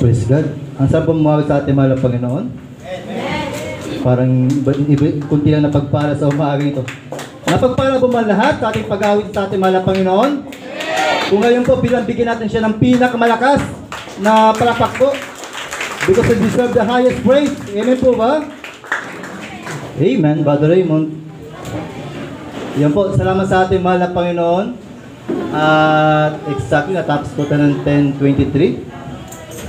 Praise God. Ang sarap bumawag sa ating mahal na Panginoon. Parang kunti lang napagpala sa umaga ito. Napagpala po man lahat sa ating pag-awit sa ating mahal na Panginoon. Kung ngayon po, bigyan natin siya ng pinakamalakas na palapak po. Because he deserves the highest praise. Amen po ba? Amen, Brother Raymond. Yan po, salamat sa ating mahal na Panginoon. At exactly, natapos po tayo ng 10:23.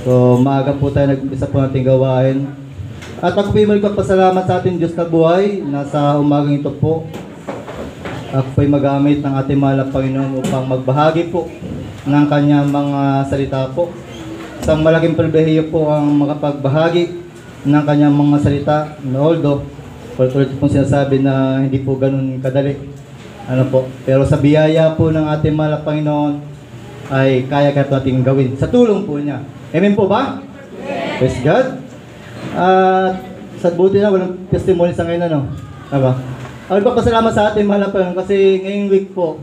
So, maaga po tayo nag-umpisa po natin gawain. At ako po yung magpapasalamat sa ating Diyos na buhay. Nasa umagang ito po, ako po ay magamit ng ating mahal na Panginoon upang magbahagi po ng kanyang mga salita po. Isang malaking pribilehiyo po ang makapagbahagi ng kanyang mga salita. Although, ulit pong sinasabi na hindi po ganun kadali. Pero sa biyaya po ng ating mahal na Panginoon ay kaya-kaya natin gawin. Sa tulong po niya. Amen po ba? Yes. Praise God. Sa buti na, walang testimony sa ngayon, ano? Diba? Ako nagpapasalamat sa ating mahal na Panginoon kasi ngayong week po,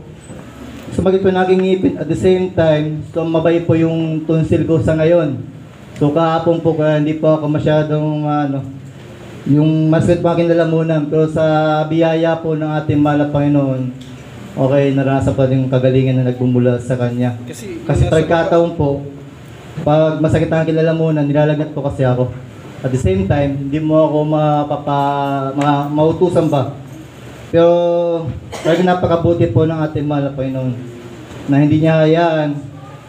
sumakit po na aking ngipin. At the same time, mabay po yung tonsil ko sa ngayon. So kahapon po, kaya hindi po ako masyadong, yung masakit po aking lalamunan. Pero sa biyaya po ng ating mahal na Panginoon, okay, narasa pa rin yung kagalingan na nagbumula sa Kanya. Kasi pagkataon po, pag masakit ang aking lalamunan, nilalagnat po kasi ako. At the same time, hindi mo ako mautusan ba. Pero talagang napakabuti po ng ating mahal na Panginoon na hindi niya hayaan.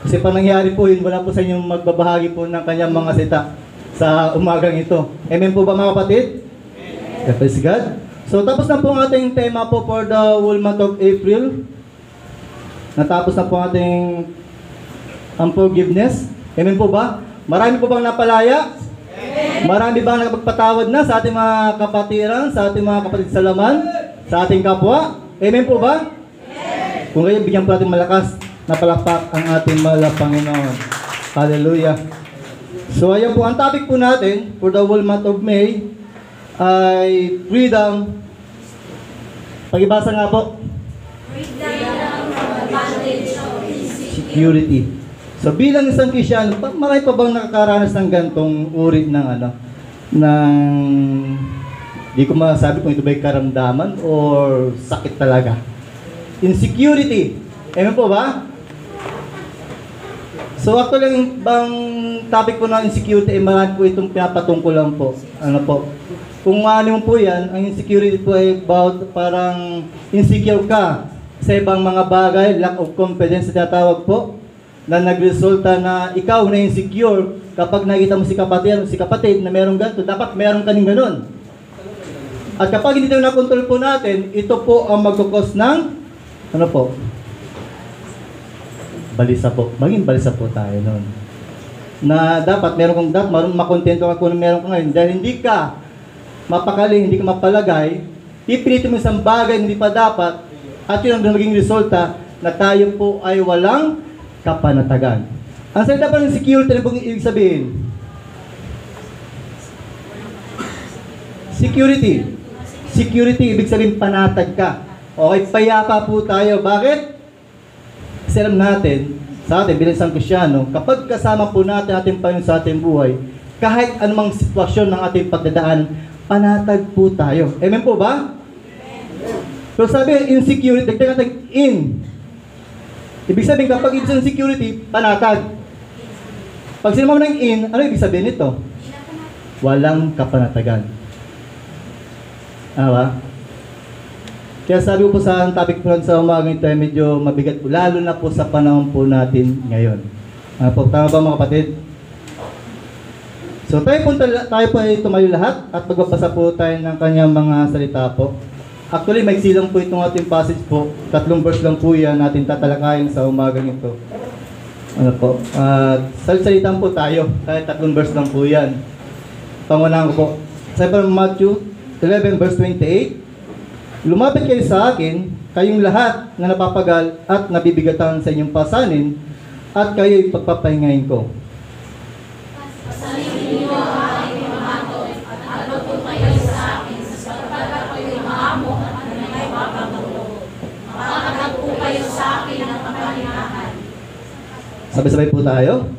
Kasi pa nangyari po yun, wala po sa inyong magbabahagi po ng kanyang mga sita sa umagang ito. Amen po ba mga kapatid? Yes. Praise God. So tapos na po ang ating tema po for the whole month of April. Natapos na po ang ating unforgiveness. Amen po ba? Marami po bang napalaya? Amen. Marami bang nakapagpatawad na sa ating mga kapatiran, sa ating mga kapatid sa laman, sa ating kapwa? Amen po ba? Amen. Kung ngayon, bigyan po natin malakas na palakpak ang ating mahal na Panginoon. Hallelujah. So ayan po, ang topic po natin for the whole month of May ay freedom. Pag-ibasa nga po. Freedom from the bondage of Security. So bilang isang Kristiyano, marami pa bang nakakaranas ng gantong uri ng di ko masabi kung ito ba'y karamdaman or sakit talaga. Insecurity. Amen po ba? So actually, bang topic po ng insecurity ay marami po itong pinapatungkulan po. Kung ano po yan, ang insecurity po ay about parang insecure ka sa ibang mga bagay, lack of confidence na tinatawag po, na nagresulta na ikaw na insecure kapag nakita mo si kapatid na merong ganito, dapat meron ka ning ganun. At kapag hindi tayo na-control po natin, ito po ang magkukos ng balisa po. Maging balisa po tayo noon. Na dapat meron kang makontento ka kung meron ka ngayon. Dahil hindi ka mapakali, hindi ka mapalagay, ipilitin mo isang bagay hindi pa dapat, at yun ang maging resulta na tayo po ay walang kapanatagan. Ang salita pa ng security na pong ibig sabihin? Security. Security, ibig sabihin panatag ka. Okay, payapa po tayo. Bakit? Kasi alam natin, sa atin bilang isang Kristiyano, kapag kasama po natin ating Panginoon sa ating buhay, kahit anumang sitwasyon ng ating pagdadaan, panatag po tayo. Amen po ba? So sabi, insecurity, dagdag natin in. Ibig sabihin, kapag ibig sabihin security, panatag. Pag sinama mo ng in, ano ibig sabihin nito? Walang kapanatagan. Ba? Kaya sabi ko po sa topic po sa umagang ito ay medyo mabigat po, lalo na po sa panahon po natin ngayon. Tama ba mga kapatid? So tayo po ay tumayo lahat at magbabasa po tayo ng kanyang mga salita po. Actually, maiksi lang po itong ating passage po. 3 verse lang po yan natin tatalakayin sa umagang ito. Salitan po tayo. Kahit 3 verse lang po yan. Pangunahan ko po. Sa Matthew 11 verse 28, lumapit kayo sa akin, kayong lahat na napapagal at nabibigatan sa inyong pasanin, at kayo'y pagpapahingahin ko. Pasanin niyo ang aking mamatod at alot po kayo sa akin sa pagpapagal ko'y maamo at may papagulo. Makakanag po kayo sa akin ng kapahingahan. Sabay-sabay po tayo.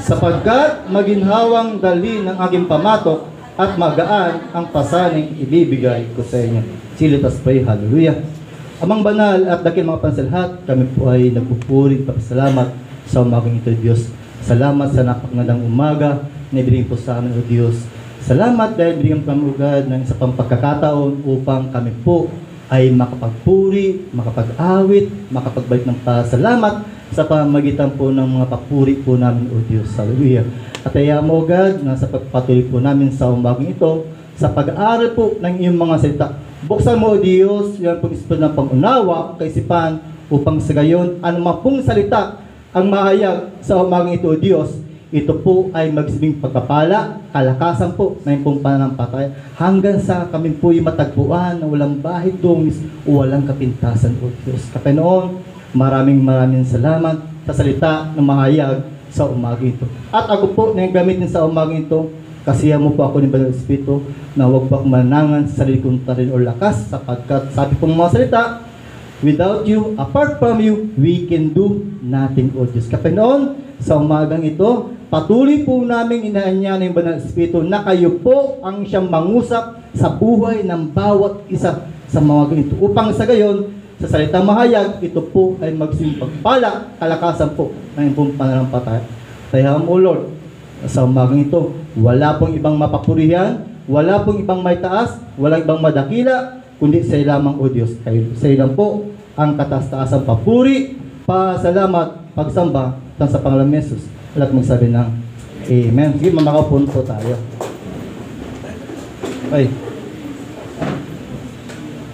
sapagkat maginhawang dali ng aking pamatok at magaan ang pasaning ibibigay ko sa inyo. See, let us pray. Hallelujah. Amang banal at dakil mga pansalhat, kami po ay nagpupuri at salamat sa umagang ito, Diyos. Salamat sa napakagandang umaga na ibigay po sa amin, O Diyos. Salamat dahil binigyan kami ugad ng isa pang pagkakataon upang kami po ay makapagpuri, makapag-awit, makapagbalik ng pasalamat sa pamagitan po ng mga papuri po namin, O Diyos. Hallelujah. At ayaw mo, God, na sa pagpatuloy po namin sa umagang ito, sa pag-aaral po ng iyong mga salita. Buksan mo, O Diyos, yan pong espiritu ng pangunawa, kaisipan, upang sa gayon, anumang pong salita ang mahayag sa umagang ito, O Diyos, ito po ay magsibing pagpapala, kalakasan po na yung pong pananampalataya hanggang sa kami po yung matagpuan na walang bahid dungis o walang kapintasan, O Diyos. Kapanoon, maraming salamat sa salita na mahayag sa umagang ito. At ako po na yung gamitin sa umagang ito, kasiya mo po ako ni Banal Espiritu na huwag pa manangan sa sarili kong talino o lakas sapagkat sabi pong mga salita, without you, apart from you, we can do nothing, O Diyos. Kapanoon, sa umagang ito, patuloy po namin inaanya ng Banal Espiritu na kayo po ang siyang mangusap sa buhay ng bawat isa sa mga ganito. Upang sa gayon, sa salitang mahayag, ito po ay magsimpagpala, kalakasan po ng iyong pananampalataya. Kaya mo, Lord, sa umagang ito, wala pong ibang mapapurihan, wala pong ibang may taas, walang ibang madakila, kundi sa lamang, O Diyos. Sa ilang po ang kataas-taasang papuri, pasalamat, pagsamba, sa pangalan ni Jesus. Alat magsabi ng Amen. Sige, mamakapon po tayo. Okay.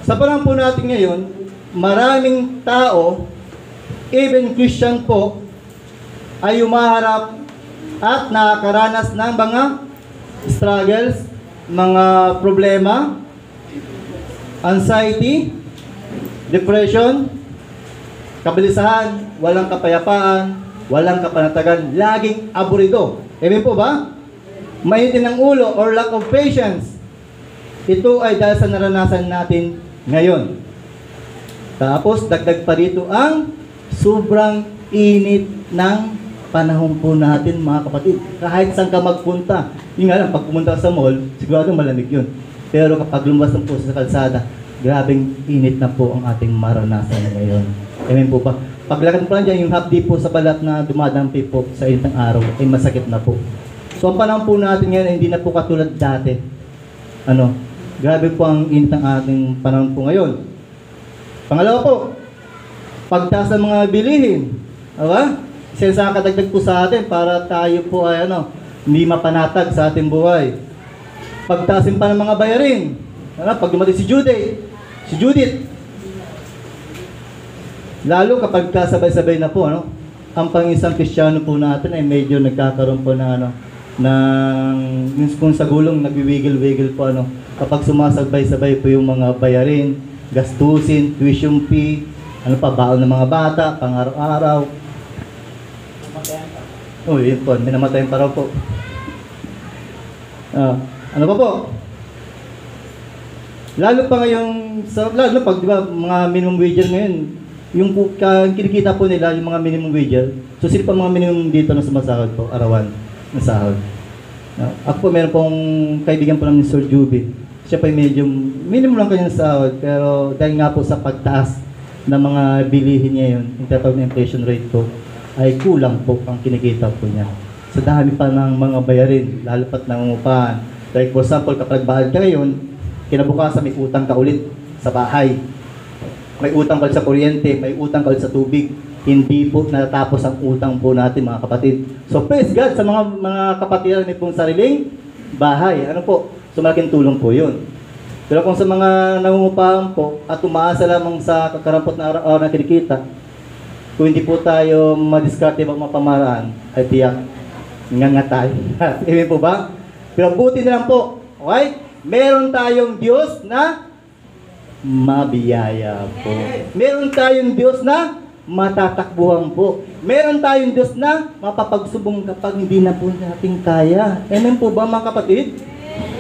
Sa panahon po natin ngayon, maraming tao, even Christian po, ay umaharap at nakakaranas ng mga struggles, mga problema, anxiety, depression, kabalisahan, walang kapayapaan, walang kapanatagan, laging aburido. Amen po ba? Mahitin ng ulo or lack of patience. Ito ay dahil sa naranasan natin ngayon. Tapos, dagdag pa rito ang sobrang init ng panahon po natin, mga kapatid. Kahit saan ka magpunta. Yung nga lang, pag pumunta sa mall, sigurado malamig yun. Pero kapag lumabas po sa kalsada, grabing init na po ang ating maranasan ngayon. Amen po ba? Paglakad po lang dyan, yung hapdi po sa balat na dumadampi po sa init ng araw, ay masakit na po. So, ang panahon po natin ngayon ay hindi na po katulad dati. Grabe po ang init ng ating panahon po ngayon. Pangalawa po, pagtaas ng mga bilihin. Diba? Isa kadagdag po sa atin para tayo po ay hindi mapanatag sa ating buhay. Pagtaasin pa ng mga bayarin. Pag dumating si Judith, lalo kapag kasabay-sabay na po, ang pangisang Kristiyano po natin ay medyo nagkakaroon po ng kung sa gulong nagwiwigil-wigil po, kapag sumasabay-sabay po yung mga bayarin, gastusin, tuition fee, baon ng mga bata, pang-araw-araw. Yun po, may namatayan pa raw po. Ano pa po? Lalo pa ngayong, lalo pag di ba, mga minimum wage ngayon, yung kinikita po nila, yung mga minimum wage, so sila pa mga minimum dito na sumasahod po, arawan na sahod. Ako po, meron pong kaibigan po namin, Sir Juby. Siya pa medyo minimum lang kanyang sahod, pero dahil nga po sa pagtaas ng mga bilihin niya yun, yung tatawag na inflation rate po, ay kulang po ang kinikita po niya. Sa dami pa ng mga bayarin, lalo pat nangungupahan. Like for example, kapag bahal ka ngayon, kinabukasan may utang ka ulit sa bahay. May utang ka ulit sa kuryente, may utang ka ulit sa tubig. Hindi po natatapos ang utang po natin, mga kapatid. So praise God sa mga kapatiran ni pong sariling bahay. So malaking tulong po yun. Pero kung sa mga nangungupahan po at umaasa lamang sa kakarampot na araw na kinikita, kung hindi po tayo madiskarte ng mga pamaraan, ay tiyak, ngangatay. Amen po ba? Pero buti na lang po, okay? Meron tayong Diyos na mabiyaya po. Meron tayong Diyos na matatakbuhan po. Meron tayong Diyos na mapapagsubong kapag hindi na po natin kaya. Amen po ba, mga kapatid?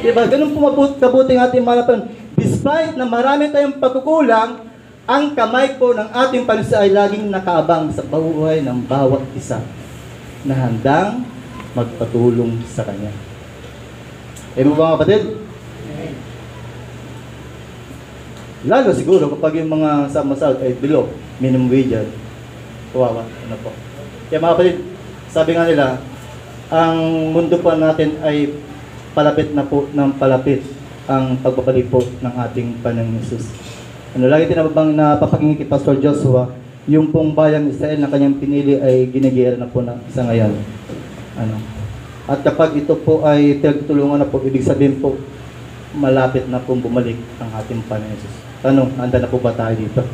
Diba? Ganun po kabuti ng ating malapan. Despite na marami tayong pagkukulang, ang kamay po ng ating Panginoon ay laging nakaabang sa buhay ng bawat isa na handang magpatulong sa Kanya. Mo ba mga kapatid? Lalo siguro kapag yung mga sama-sahod ay below minimum wage yan, kawawa. Ano po? Kaya mga kapatid, sabi nga nila, ang mundo po natin ay palapit na po ng palapit ang pagbabalik po ng ating Panginoong Hesus. Ano, lagi tinabang napapakinggan kay Pastor Joshua, yung pong bayang Israel na kanyang pinili ay ginigera na po na sa ngayon. Ano? At kapag ito po ay tinagtulungan na po, ibig sabihin po, malapit na po bumalik ang ating Panginoong Hesus. Tanong, handa na po ba tayo dito?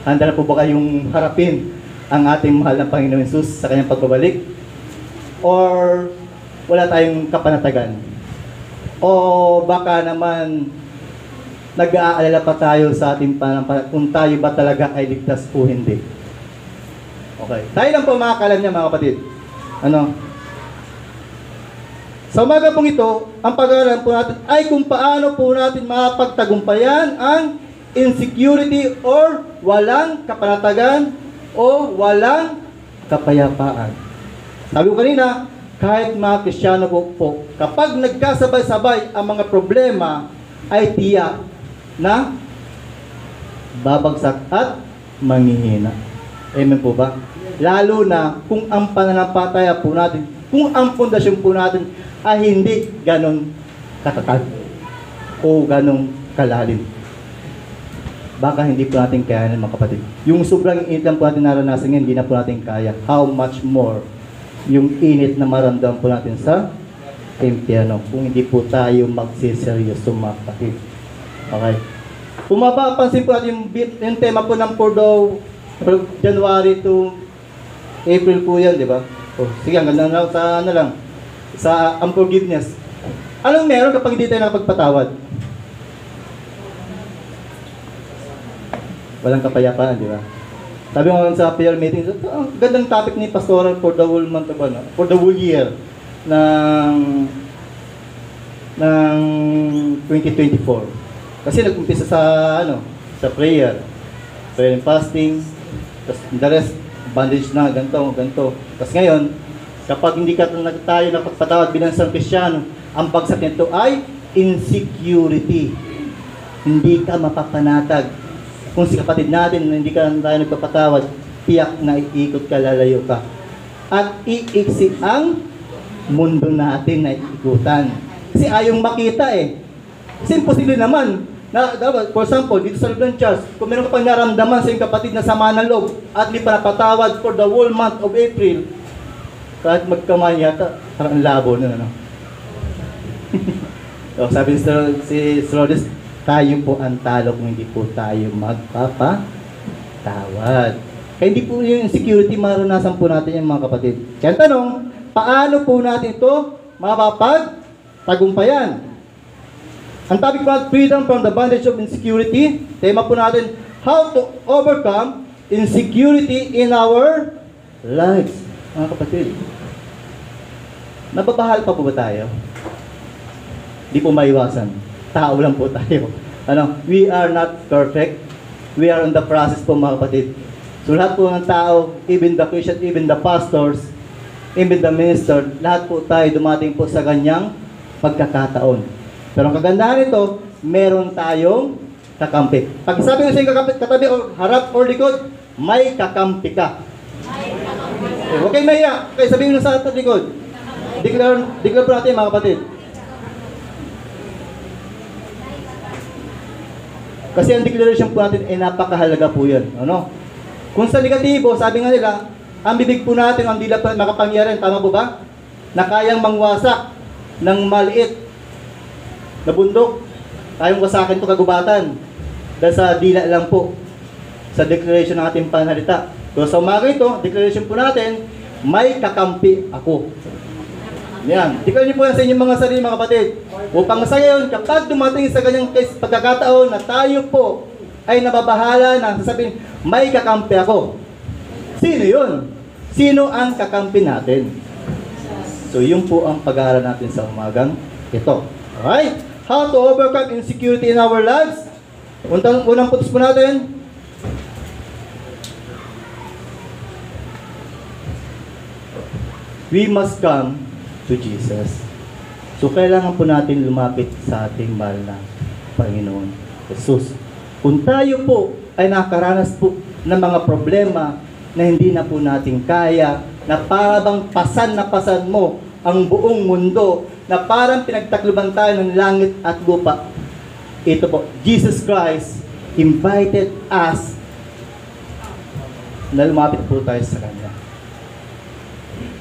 Handa na po ba kayong harapin ang ating mahal na Panginoong Hesus sa kanyang pagbabalik? Or wala tayong kapanatagan? O baka naman nag-aalala pa tayo sa ating pananampalataya kung tayo ba talaga ay ligtas o hindi? Okay. Tayo lang po makakalam niya mga kapatid. Ano? Sa umaga pong ito, ang pag-aaral po natin ay kung paano po natin mapagtagumpayan ang insecurity or walang kapanatagan o walang kapayapaan. Sabi ko kanina, kahit mga Kristiyano po, kapag nagkasabay-sabay ang mga problema, ay tiyak na babagsak at manghihina. Amen po ba? Lalo na kung ang pananampalataya po natin, kung ang pundasyon po natin ay hindi ganon katatag o ganon kalalim. Baka hindi po natin kayanin mga kapatid. Yung sobrang init lang po natin naranasan ngayon, hindi na po natin kaya. How much more yung init na maramdaman po natin sa impyerno kung hindi po tayo magsiseryoso mga kapatid. Okay. Kung mapapansin po natin yung tema po ng January to April po yan, di ba? Oh, sige, ang ganda lang sa ano lang, sa unforgiveness. Anong meron kapag hindi tayo nakapagpatawad? Walang kapayapaan, di ba? Sabi ko sa prayer meeting, gandang topic ni Pastoral for the whole month of ano, for the whole year ng 2024. Kasi nag-umpisa sa ano, sa prayer and fasting, tapos the rest, bandage na, ganito. Tapos ngayon, kapag hindi ka tayo napagpatawad bilang isang Kristiyano, ang bagsak nito ay insecurity. Hindi ka mapapanatag. Kung si kapatid natin na hindi ka tayo nagpapatawad, tiyak na iikot ka, lalayo ka. At iiksi ang mundo natin na iikutan. Kasi ayong makita eh. Kasi imposible naman. For example, dito sa loob ng church, kung meron ka pang naramdaman sa iyong kapatid na sama ng loob at di pa napatawad for the whole month of April, kahit magkamay yata, parang labo na ano. So, sabi si Rhodes, tayo po ang talo kung hindi po tayo magpapatawad. Kaya hindi po yung insecurity maranasan po natin yung mga kapatid. Kaya tanong, paano po natin ito mapapagtagumpayan? Ang topic po, freedom from the bondage of insecurity. Tema po natin, how to overcome insecurity in our lives. Mga kapatid, nababahal pa po ba tayo? Di po maiwasan. Tao lang po tayo. Ano? We are not perfect. We are in the process po mga kapatid. So lahat po ng tao, even the Christian, even the pastors, even the minister, lahat po tayo dumating po sa kanyang pagkakataon. Pero ang kagandahan nito, meron tayong kakampi. Pag sabi ko sa inyo katabi o harap or likod, may kakampi ka. Huwag kayo mahiya. Okay, sabihin nyo sa likod. Declare po natin mga kapatid. Kasi ang declaration po natin ay napakahalaga po yan. Ano? Kung sa negatibo, sabi nga nila, ang bibig po natin ang dila pa makapangyarihan. Tama po ba? Na kayang mangwasak ng maliit na bundok. Tayong wasakin ito kagubatan. Dahil sa dila lang po sa declaration ng ating pananalita. So sa umaga ito, declaration po natin, may kakampi ako. Yan. Declare niyo po yan sa inyong mga sarili mga kapatid. Upang sa ngayon, kapag dumating sa kanyang pagkakataon na tayo po ay nababahala na sasabihin, may kakampi ako. Sino yun? Sino ang kakampi natin? So yun po ang pag-aaral natin sa umagang ito. Alright? How to overcome insecurity in our lives? Unang putos po natin. we must come to Jesus. So, kailangan po natin lumapit sa ating mahal na Panginoon Jesus. Kung tayo po ay nakaranas po ng mga problema na hindi na po natin kaya, na parang pasan na pasan mo ang buong mundo, na parang pinagtakluban tayo ng langit at lupa, ito po, Jesus Christ invited us na lumapit po tayo sa Kanya.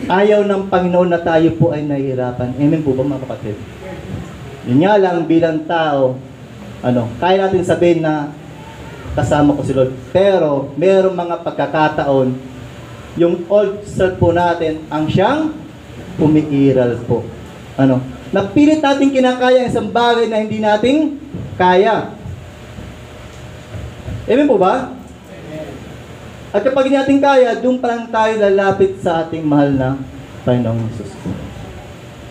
Ayaw ng Panginoon na tayo po ay nahihirapan. Amen po ba mga kapatid? Yun nga lang bilang tao, kaya natin sabihin na kasama ko si Lord. Pero merong mga pagkakataon, yung old self po natin ang siyang umiiral po. Napilit natin kinakaya isang bagay na hindi natin kaya. Amen po ba? At kapag hindi natin kaya, doon pa lang tayo lalapit sa ating mahal na Panginoong Jesus.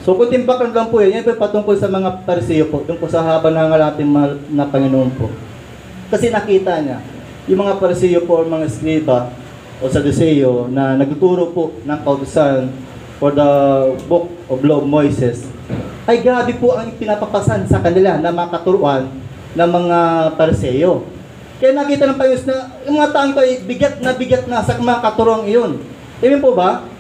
So, kunting background lang po yan. Yan po patungkol sa mga Pariseo po. Doon po sa haba ng ating mahal na Panginoon po. Kasi nakita niya, yung mga Pariseo po, mga Escriba o Sadduceo na nagtuturo po ng kautusan for the book of law of Moses, ay grabe po ang pinapapasan sa kanila na mga katuruan ng mga Pariseo. Kaya nakita ng Panginoon na yung mga taong ito ay bigat na sa mga katuruang iyon. Amen po ba?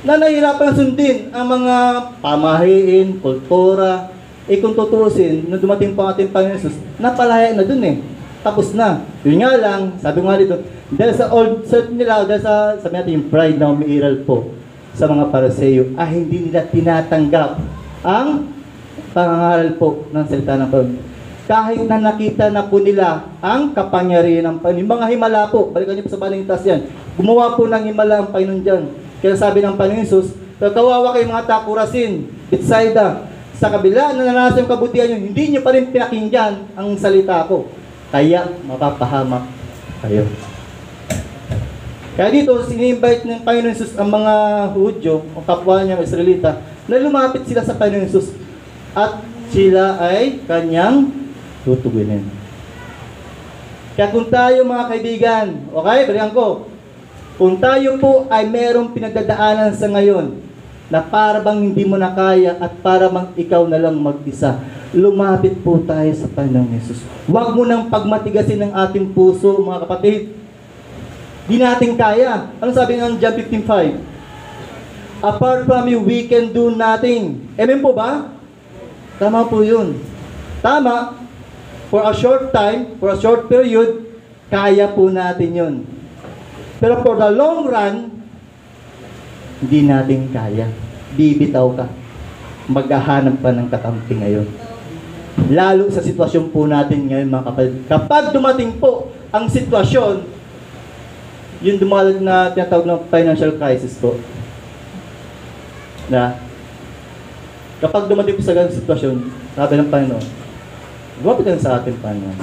Na nahihirapan sundin ang mga pamahiin, kultura, kung tutusin, nung dumating po ang ating Panginoon Jesus, napalaya na dun eh. Tapos na. Yun nga lang, sabi ko nga dito, dahil sa old self nila, dahil sa, sabi natin yung pride na umiiral po sa mga Pariseo, hindi nila tinatanggap ang pangangaral po ng salita ng Panginoon. Kahit na nakita na po nila ang kapangyarihan ng Panginoon. Yung mga himala po, balikan niyo po sa Balintas yan. Gumawa po ng himala ang Panginoon dyan. Kaya sabi ng Panginoon Jesus, kawawa kayo mga takurasin, Bethsaida, sa kabila na naranasan yung kabutihan nyo, hindi nyo pa rin pinakinggan ang salita ko. Kaya mapapahamak kayo. Kaya dito, sini-invite ng Panginoon Jesus ang mga Hudyo, o kapwa niya, Israelita, na lumapit sila sa Panginoon Jesus at sila ay kanyang tutugunin. Kaya kung tayo mga kaibigan, okay, balikan ko, kung tayo po ay merong pinagdadaanan sa ngayon na para bang hindi mo na kaya at para bang ikaw na lang mag-isa, lumapit po tayo sa Panginoong Jesus. Huwag mo nang pagmatigasin ng ating puso, mga kapatid. Di natin kaya. Ano sabi ng John 15:5? Apart from you, we can do nothing. Amen po ba? Tama po yun. Tama. For a short time, for a short period, kaya po natin yun. Pero for the long run, hindi natin kaya. Bibitaw ka. Maghahanap pa ng kakampi ngayon. Lalo sa sitwasyon po natin ngayon, mga kapatid. Kapag dumating po ang sitwasyon, yung dumating na tinatawag ng financial crisis po, na kapag dumating po sa ganung sitwasyon, sabi ng Panginoon, lumapit lang sa ating Panginoon.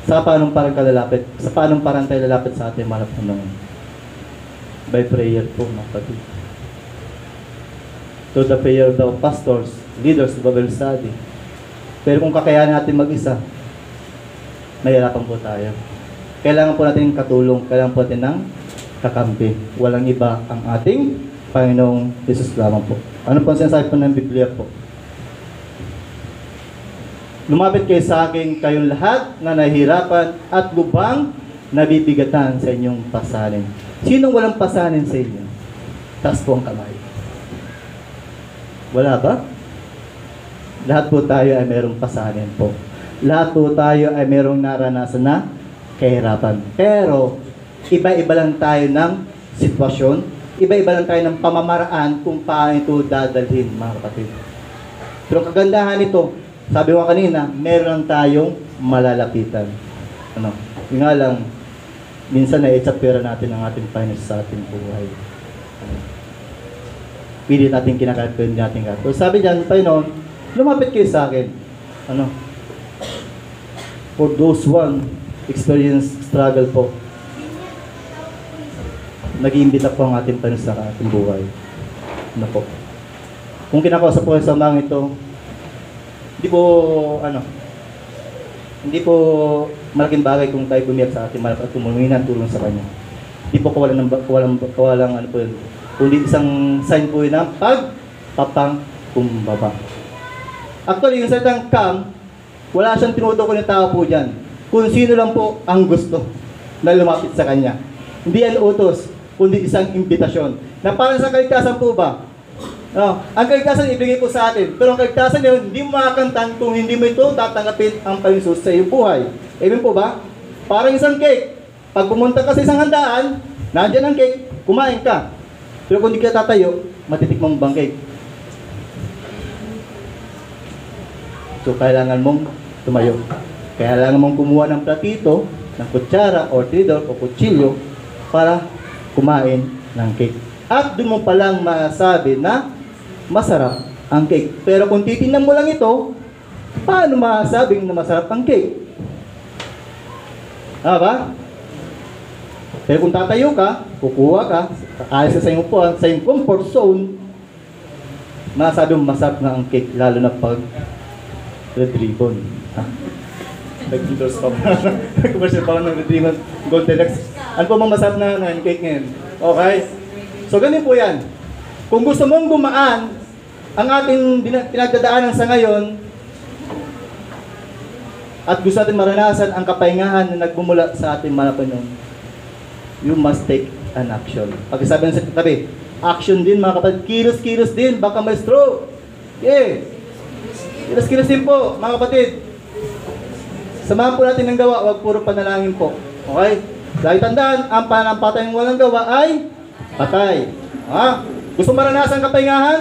Sa paanong parang kalalapit? Sa paanong parang tayo lalapit sa ating mahal na Panginoon? By prayer po, mga kapatid. To the prayer of the pastors, leaders of Bible study. Pero kung kakayahan natin mag-isa, mahirapan po tayo. Kailangan po natin katulong, kailangan po natin ng kakampi. Walang iba ang ating Panginoong Jesus lamang po. Ano po ang sinasabi po ng Biblia po? Lumapit kayo sa akin kayong lahat na nahihirapan at lubang nabibigatan sa inyong pasanin. Sinong walang pasanin sa inyo? Taas po ang kamay. Wala ba? Lahat po tayo ay mayroong pasanin po. Lahat po tayo ay mayroong naranasan na kahirapan. Pero, iba-iba lang tayo ng sitwasyon, iba-iba lang tayo ng pamamaraan kung paano ito dadalhin, mga kapatid. Pero kagandahan nito, sabi ko kanina, meron tayong malalapitan. Yung nga lang, minsan na-etsapera natin ang ating Panginoon sa ating buhay. Pilit natin kinakapin natin ka. So sabi niyan, Panginoon, lumapit kayo sa akin. For those one, experience struggle po. Nag-iimbita po ang ating Panginoon sa ating buhay. Po. Kung kinakausap po sa mga ito, hindi po malaking bagay kung tayo bumiyak sa ating mahal at kumuhingi ng tulong sa Kanya. Hindi po kawalang kundi isang sign po yun ng pagpapangkumbaba. Actually, yung salitang come, wala siyang tinutukoy ng tao po dyan. Kung sino lang po ang gusto na lumapit sa kanya. Hindi yan utos, kundi isang imbitasyon. Na para sa kaligtasan po ba? Ang kaligtasan ibigay po sa atin. Pero ang kaligtasan yun, hindi mo makakantan kung hindi mo ito tatanggapin ang Panginoon Jesus sa iyong buhay. Amen po ba? Parang isang cake. Pag pumunta ka sa isang handaan, nandiyan ang cake, kumain ka. Pero kung hindi ka tatayo, matitikmang bang cake. So, kailangan mong tumayo. Kailangan mong kumuha ng platito, ng kutsara, or tinidor, o kutsilyo, para kumain ng cake. At doon mo palang masabi na masarap ang cake. Pero kung titingnan mo lang ito, paano masasabing na masarap ang cake? Ba? Pero kung tatayo ka, kukuha ka, aalis ka sa iyong upuan, sa iyong comfort zone, masasabi mo masarap na ang cake, lalo na pag red ribbon. Nag-endorse pa mo. Nag-commercial pa mo ng red ribbon, gold deluxe. Ano po mga masarap na cake ngayon? Okay? So, ganun po yan. Kung gusto mong gumaan, ang ating pinagdadaanan sa ngayon, at gusto natin maranasan ang kapahingahan na nagbumula sa ating mga Panginoon, you must take an action. Pag sabi ng tabi, action din mga kapatid, kilos-kilos din, baka may stroke. Yeah. Kilos-kilos din po, mga kapatid. Samahan po natin ng gawa, wag puro panalangin po. Okay? Dahil tandaan, ang pananampalatayang walang gawa ay patay. Gusto maranasan ang kapahingahan?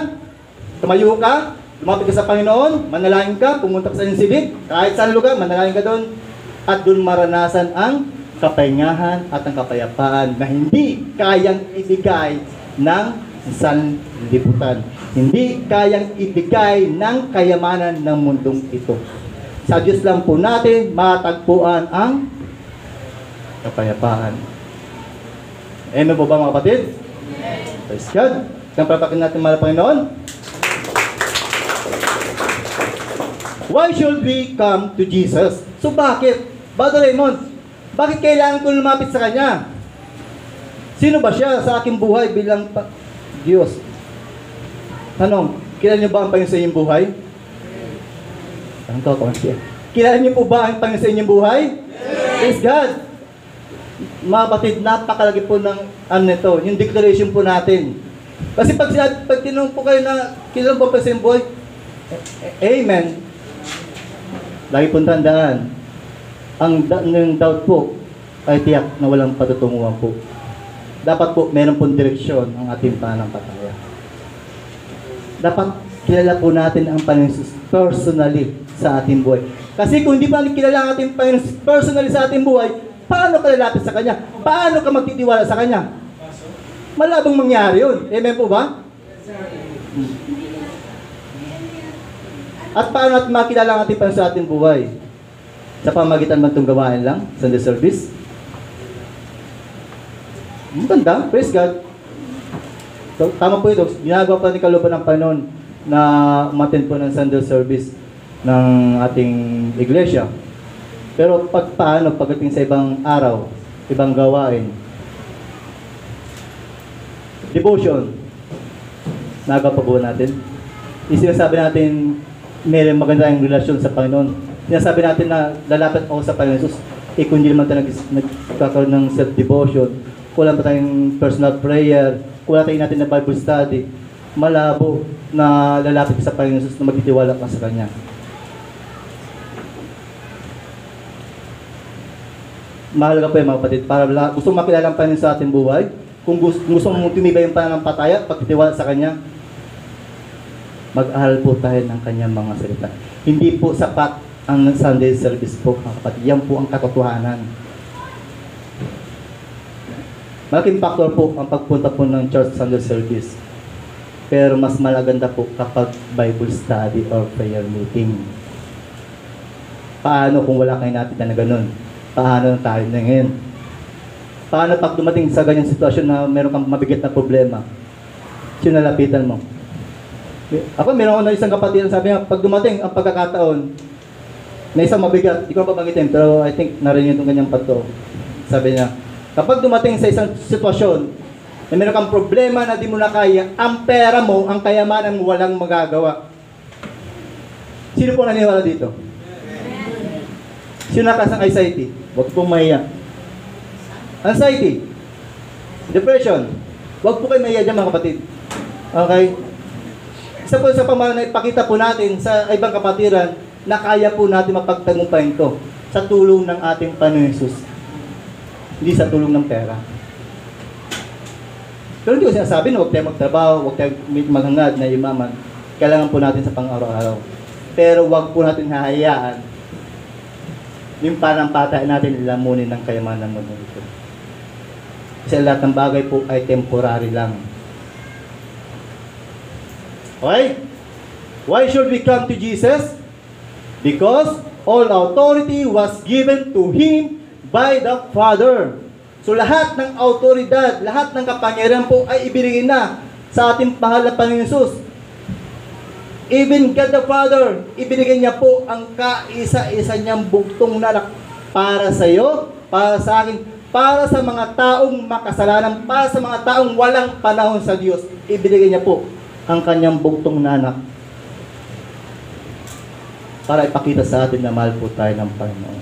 Tumayo ka, lumapit ka sa Panginoon, manalangin ka, pumunta ka sa silid, kahit saan lugar, manalangin ka doon, at doon maranasan ang kapahingahan at ang kapayapaan na hindi kayang ibigay ng sanlibutan. Hindi kayang ibigay ng kayamanan ng mundong ito. Sa Diyos lang po natin matagpuan ang kapayapaan. Amen po ba mga kapatid? Praise God. Isang palapakin natin mahal na Panginoon. Why should we come to Jesus? So bakit? Brother Raymond, bakit kailangan ko lumapit sa Kanya? Sino ba siya sa aking buhay bilang Diyos? Tanong, kilala niyo ba ang Panginoon sa inyong buhay? Tanong ko siya. Kilala niyo po ba ang Panginoon sa inyong buhay? Praise God. Mga batid, napakalagi po ng nito, yung declaration po natin. Kasi pag tinanong po kayo na kilala po ba sa inyong buhay? Amen. Lagi pong tandaan, ang doubt po ay tiyak na walang patutunguhan po. Dapat po meron pong direksyon ang ating pananampalataya. Dapat kilala po natin ang Panginoon personally sa ating buhay. Kasi kung hindi pa kilala ang ating Panginoon personally sa ating buhay, paano ka lalapit sa Kanya? Paano ka magtitiwala sa Kanya? Malabang mangyari yun. Amen po ba? At paano natin makilala ang ating Panginoon sa ating buhay? Sa pamagitan man itong gawain lang, Sunday service? Maganda, praise God. So, tama po ito, ginagawa pa ni kalooban ng Panginoon na umattend po ng Sunday service ng ating iglesia. Pero paano pagdating sa ibang araw, ibang gawain? Devotion. Nagawa pa po natin. Isinasabi natin, may maganda yung relasyon sa Panginoon. Sinasabi natin na lalapit ako sa Panginoon Jesus. Kung hindi naman tayo nagkakaroon ng self-devotion, kulang pa tayong personal prayer, kulang tayo natin na Bible study, malabo na lalapit sa Panginoon Jesus na magtitiwala ka sa Kanya. Mahalaga po yung mga kapatid, para gusto makilala ang Panginoon sa ating buhay, kung gusto mong tumibay yung pananampalataya, pagtitiwala sa Kanya, mag-ahal po tayo ng Kanyang mga salita. Hindi po sapat ang Sunday service po, mga kapatid. Yan po ang katotohanan. Malaking factor po ang pagpunta po ng church Sunday service. Pero mas malaganda po kapag Bible study or prayer meeting. Paano kung wala kayo natin na ganun? Paano tayo na ngayon? Paano pag dumating sa ganyang sitwasyon na meron kang mabigat na problema? Sinalapitan mo. Ako, meron ako na isang kapatid na sabi niya, pag dumating ang pagkakataon na isang mabigat, hindi ko pabangitin, pero I think narinig itong ganyang pato. Sabi niya, kapag dumating sa isang sitwasyon na meron kang problema na di mo na kaya, ang pera mo, ang kayamanan mo, walang magagawa. Sino po naniniwala dito? Sino nakas ng anxiety? Huwag pong mahiya. Anxiety. Depression. Huwag po kayo mahiya dyan mga kapatid. Okay? Isa po sa pamahalaan na ipakita po natin sa ibang kapatiran na kaya po natin mapagtagumpayan ito sa tulong ng ating Panginoon Hesus. Hindi sa tulong ng pera. Pero hindi ko sinasabi na huwag tayo magtrabaho, huwag tayo maghangad na yumaman. Kailangan po natin sa pang-araw-araw. Pero huwag po natin hahayaan yung panampataan natin lamunin ng kayamanan ng mundo ito. Kasi lahat ng bagay po ay temporary lang. Okay? Why should we come to Jesus? Because all authority was given to Him by the Father. So lahat ng autoridad, lahat ng kapangyarihan po ay ibinigay na sa ating mahal na Panginoon Hesus. Even God the Father, ibinigay niya po ang kaisa-isa niyang bugtong na para sa iyo, para sa akin, para sa mga taong makasalanan, para sa mga taong walang panahon sa Diyos. Ibinigay niya po ang kanyang bugtong na anak para ipakita sa atin na mahal po tayo ng Panginoon.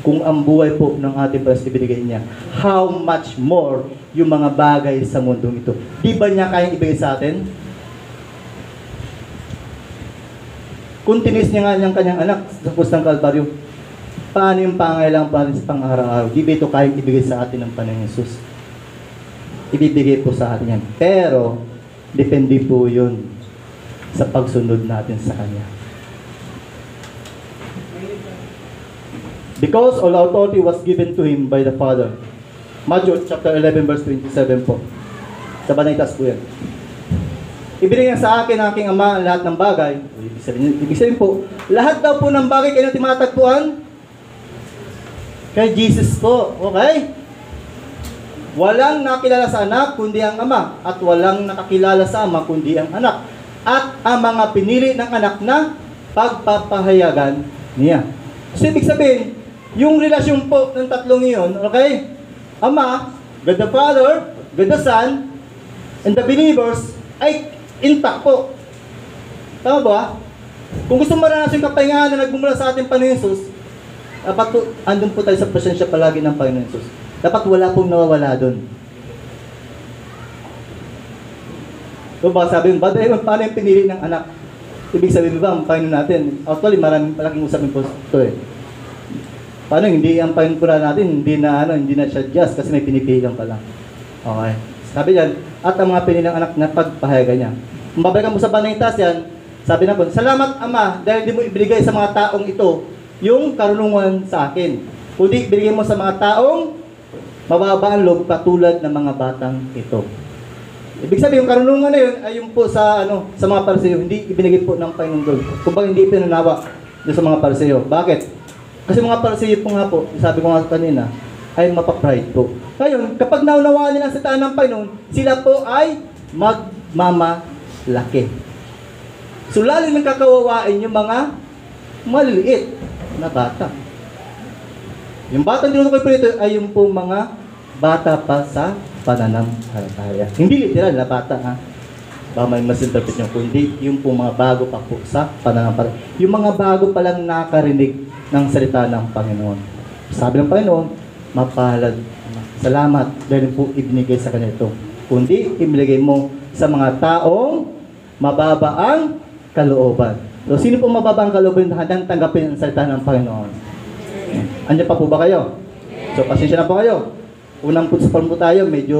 Kung ang buhay po ng ating Panginoon ibinigay niya, how much more yung mga bagay sa mundong ito. Di ba niya kayang ibigay sa atin? Kung tinis niya nga niyang kanyang anak sa krus ng Kalbaryo, paano yung pangailangan pa rin sa pang-araw-araw? Di ba ito kayang ibigay sa atin ng Panginoon Hesus? Ibibigay po sa atin yan. Pero, depende po yun sa pagsunod natin sa Kanya. Because all authority was given to Him by the Father. Matthew chapter 11 verse 27 po. Sa Banaytas po yan. Ibinigay sa akin ng aking Ama ang lahat ng bagay. Ibig sabihin po, lahat daw po ng bagay kayo timatagpuan kay Jesus po. Okay? Walang nakilala sa anak kundi ang Ama, at walang nakakilala sa Ama kundi ang anak, at ang mga pinili ng anak na pagpapahayagan niya. So ibig sabihin, yung relasyon po ng tatlong iyon, okay? Ama, God the Father, God the Son, and the believers ay intact po. Tama ba? Kung gusto maranasan yung kapahingahan na nagmumula sa ating Panginoon Hesus, dapat po, andun po tayo sa presensya palagi ng Panginoon Hesus. Dapat wala pong nawawala doon. So ba, sabi mo, paano yung pinili ng anak? Ibig sabihin ba, ang Panginoon natin, actually, malaking usapin po ito eh. Paano, hindi ang Panginoon po natin, hindi na siya just kasi may pinipili lang pala. Okay. Sabi yan, at ang mga pinilang anak na pagpahayagan niya. Kung babalikan mo sa Banaytas yan, sabi na po, salamat Ama, dahil di mo ibigay sa mga taong ito yung karunungan sa akin. Kundi ibigay mo sa mga taong mababa ang loob katulad ng mga batang ito. Ibig sabihin, yung karunungan na yun ay yung po sa mga Pariseo, hindi ibinigay po ng Panginoon doon. Kung bakit hindi pinunawa doon sa mga Pariseo. Bakit? Kasi mga Pariseo po nga po, sabi ko nga kanina, ay mapapride po. Ngayon, kapag naunawaan nila ang salita ng Panginoon, sila po ay magmamalaki. So, lalo nang kakawawain yung mga maliliit na bata. Yung batang tinutukoy po ito ay yung po mga bata pa sa pananampalataya. Hindi literal na bata, ha? Baka may misinterpret nyo, kundi yung po mga bago pa po sa pananampalataya. Yung mga bago pa lang nakarinig ng salita ng Panginoon. Sabi ng Panginoon, mapalad, salamat dahil po ibinigay sa kanya ito. Kundi ibinigay mo sa mga taong mababa ang kalooban. So, sino po mababa ang kalooban na handang tanggapin ang salita ng Panginoon? Andiyan pa po ba kayo? So, pasensya na po kayo. Unang putsapan po tayo, medyo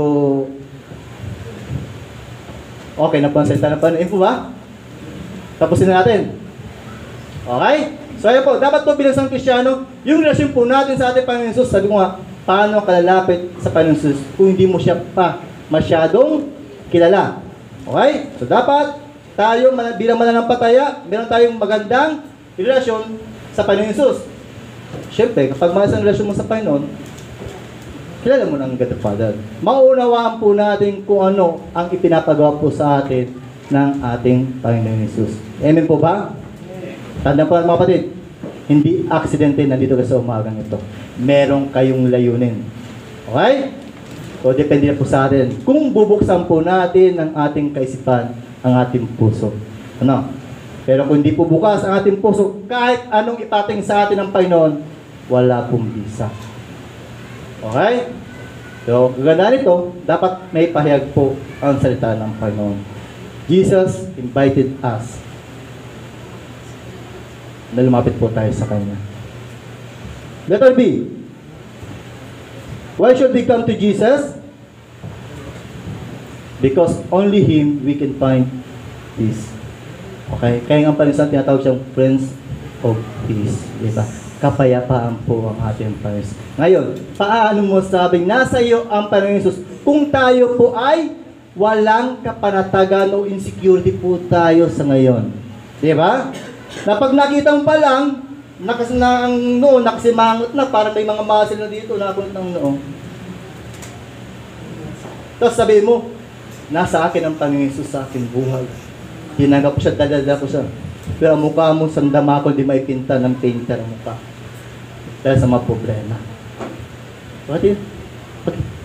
okay na po ang salita ng Panginoon. Po ba? Tapusin na natin. Okay? So, ayan po, dapat po bilang isang Kristiyano, yung relasyon po natin sa ating Panginoon Hesus, sabi ko nga, paano kalalapit sa Panginoon Hesus kung hindi mo siya pa masyadong kilala. Okay? So, dapat tayo bilang mananampalataya, meron tayong magandang relasyon sa Panginoon Hesus. Siyempre, kapag maayos ang relasyon mo sa Panginoon, kilala mo ng God the Father. Mauunawaan po natin kung ano ang ipinapagawa po sa atin ng ating Panginoon Hesus. Amen po ba? Tandaan po mga kapatid, hindi aksidente nandito kayo sa umagang ito. Meron kayong layunin. Okay? So, depende na po sa atin. Kung bubuksan po natin ang ating kaisipan, ang ating puso. Ano? Pero kung hindi po bukas ang ating puso, kahit anong ipating sa atin ng Panginoon, wala pong bisa. Okay? So, ganda nito, dapat may pahayag po ang salita ng Panginoon. Jesus invited us na lumapit po tayo sa Kanya. Letter B. Why should we come to Jesus? Because only Him we can find peace. Okay? Kaya nga pala tinatawag siyang Prince of Peace. Diba? Kapayapaan po ang ating Panginoon. Ngayon, paano mo sabing nasa iyo ang Panginoon Jesus kung tayo po ay walang kapanatagan o insecurity po tayo sa ngayon? Diba? Na pag nakita mo pa lang, ang noo, nakasimangot na, parang may mga muscle na dito, nakakunot ng noo. Tapos sabihin mo, nasa akin ang Panginoon Jesus sa aking buhay. Tinanggap ko siya, dadala ko siya. Pero ang mukha mo, sandama ko, di maipinta ng painter ang mukha. Dahil sa mga problema.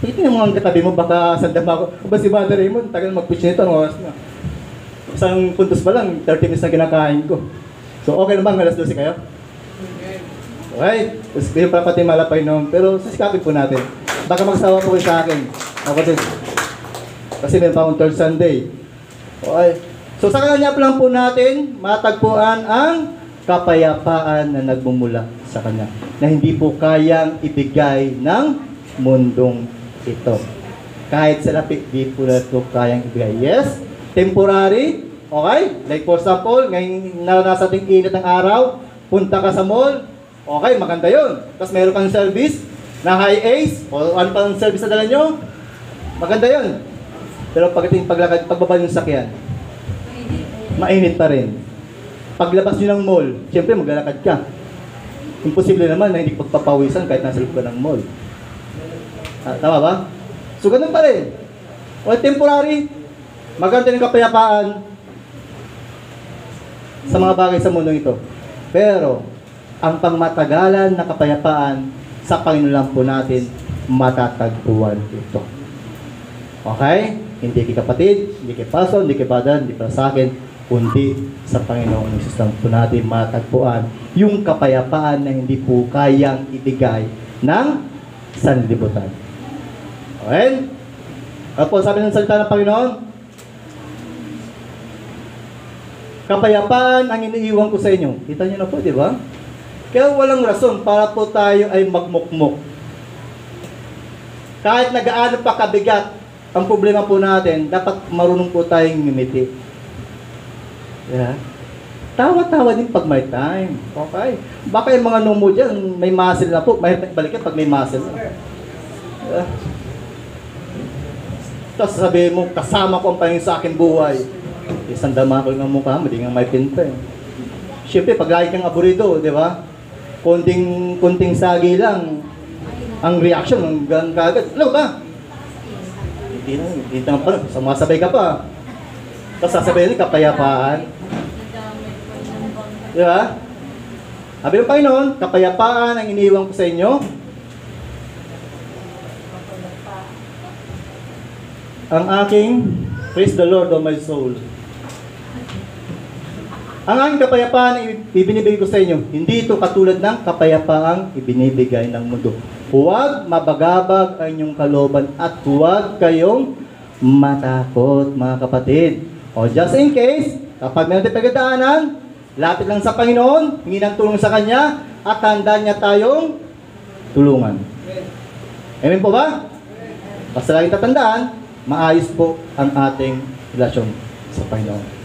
Tingnan mo ang katabi mo, baka sandama ko. O ba si Brother Raymond, tagal mag-push nito, ang oras na. Isang puntos pa lang, 30 minutes na kinakain ko. So okay naman, alas 12 kayo? Okay? Tapos kayo pa pati malapay noon. Pero sisikapin po natin. Baka magsawa po kayo sa akin. Ako din. Kasi meron pa akong third Sunday. Okay? So sa kanya pa lang po natin, matagpuan ang kapayapaan na nagmumula sa Kanya. Na hindi po kayang ibigay ng mundong ito. Kahit sa lapit, di po na ito kayang ibigay. Yes, temporary. Okay? Like for example, ngayon nasa ating init ng araw, punta ka sa mall. Okay, maganda yun. Tapos meron kang service na high ace, o ano pa ang service na dala nyo, maganda yun. Pero pagdating paglakad, pagbaba yung sakyan, mainit pa rin. Paglabas nyo ng mall, siyempre maglalakad ka. Imposible naman na hindi pagpapawisan kahit nasa loob ka ng mall. Tama ba? So ganun pa rin. O temporary, maganda ng kapayapaan sa mga bagay sa mundo ito. Pero, ang pangmatagalan na kapayapaan sa Panginoon lang po natin matatagpuan ito. Okay? Hindi kay kapatid, hindi kay pastor, hindi kay badan, hindi para sa akin, kundi sa Panginoong Jesus lang po natin matagpuan yung kapayapaan na hindi po kayang ibigay ng sanlibutan. Okay? Tapos sabi ng salita ng Panginoon, kapayapaan ang iniiwan ko sa inyo. Kita niyo na po, di ba? Kaya walang rason para po tayo ay magmukmok. Kahit nagaano pa kabigat ang problema po natin, dapat marunong po tayong ngumiti. Yeah. Tawa-tawa din pag may time. Okay? Baka yung mga numo dyan, may muscle na po. Mahirap balikan pag may muscle na. Yeah. Tapos sabihin mo, kasama ko ang Panginoon sa aking buhay. Isang dama ko yung mukha mo, di nga may pinta eh. Siyempre, pag lagi kang aburido, di ba? Kunting sagi lang ang reaction, hanggang kagad. Alam ba? Hindi na pa, sumasabay ka pa. Tapos sasabayin ni kapayapaan. Di ba? Sabi ng Panginoon, kapayapaan ang iniiwan ko sa inyo. Ang aking, praise the Lord of my soul. Ang aking kapayapaan ibinibigay ko sa inyo. Hindi ito katulad ng kapayapaang ibinibigay ng mundo. Huwag mabagabag ang inyong kalooban at huwag kayong matakot, mga kapatid. O just in case, kapag meron tayong pagdadaanan, lapit lang sa Panginoon, hingi ng tulong sa Kanya, at handa niya tayong tulungan. Amen po ba? Basta laging tatandaan, maayos po ang ating relasyon sa Panginoon.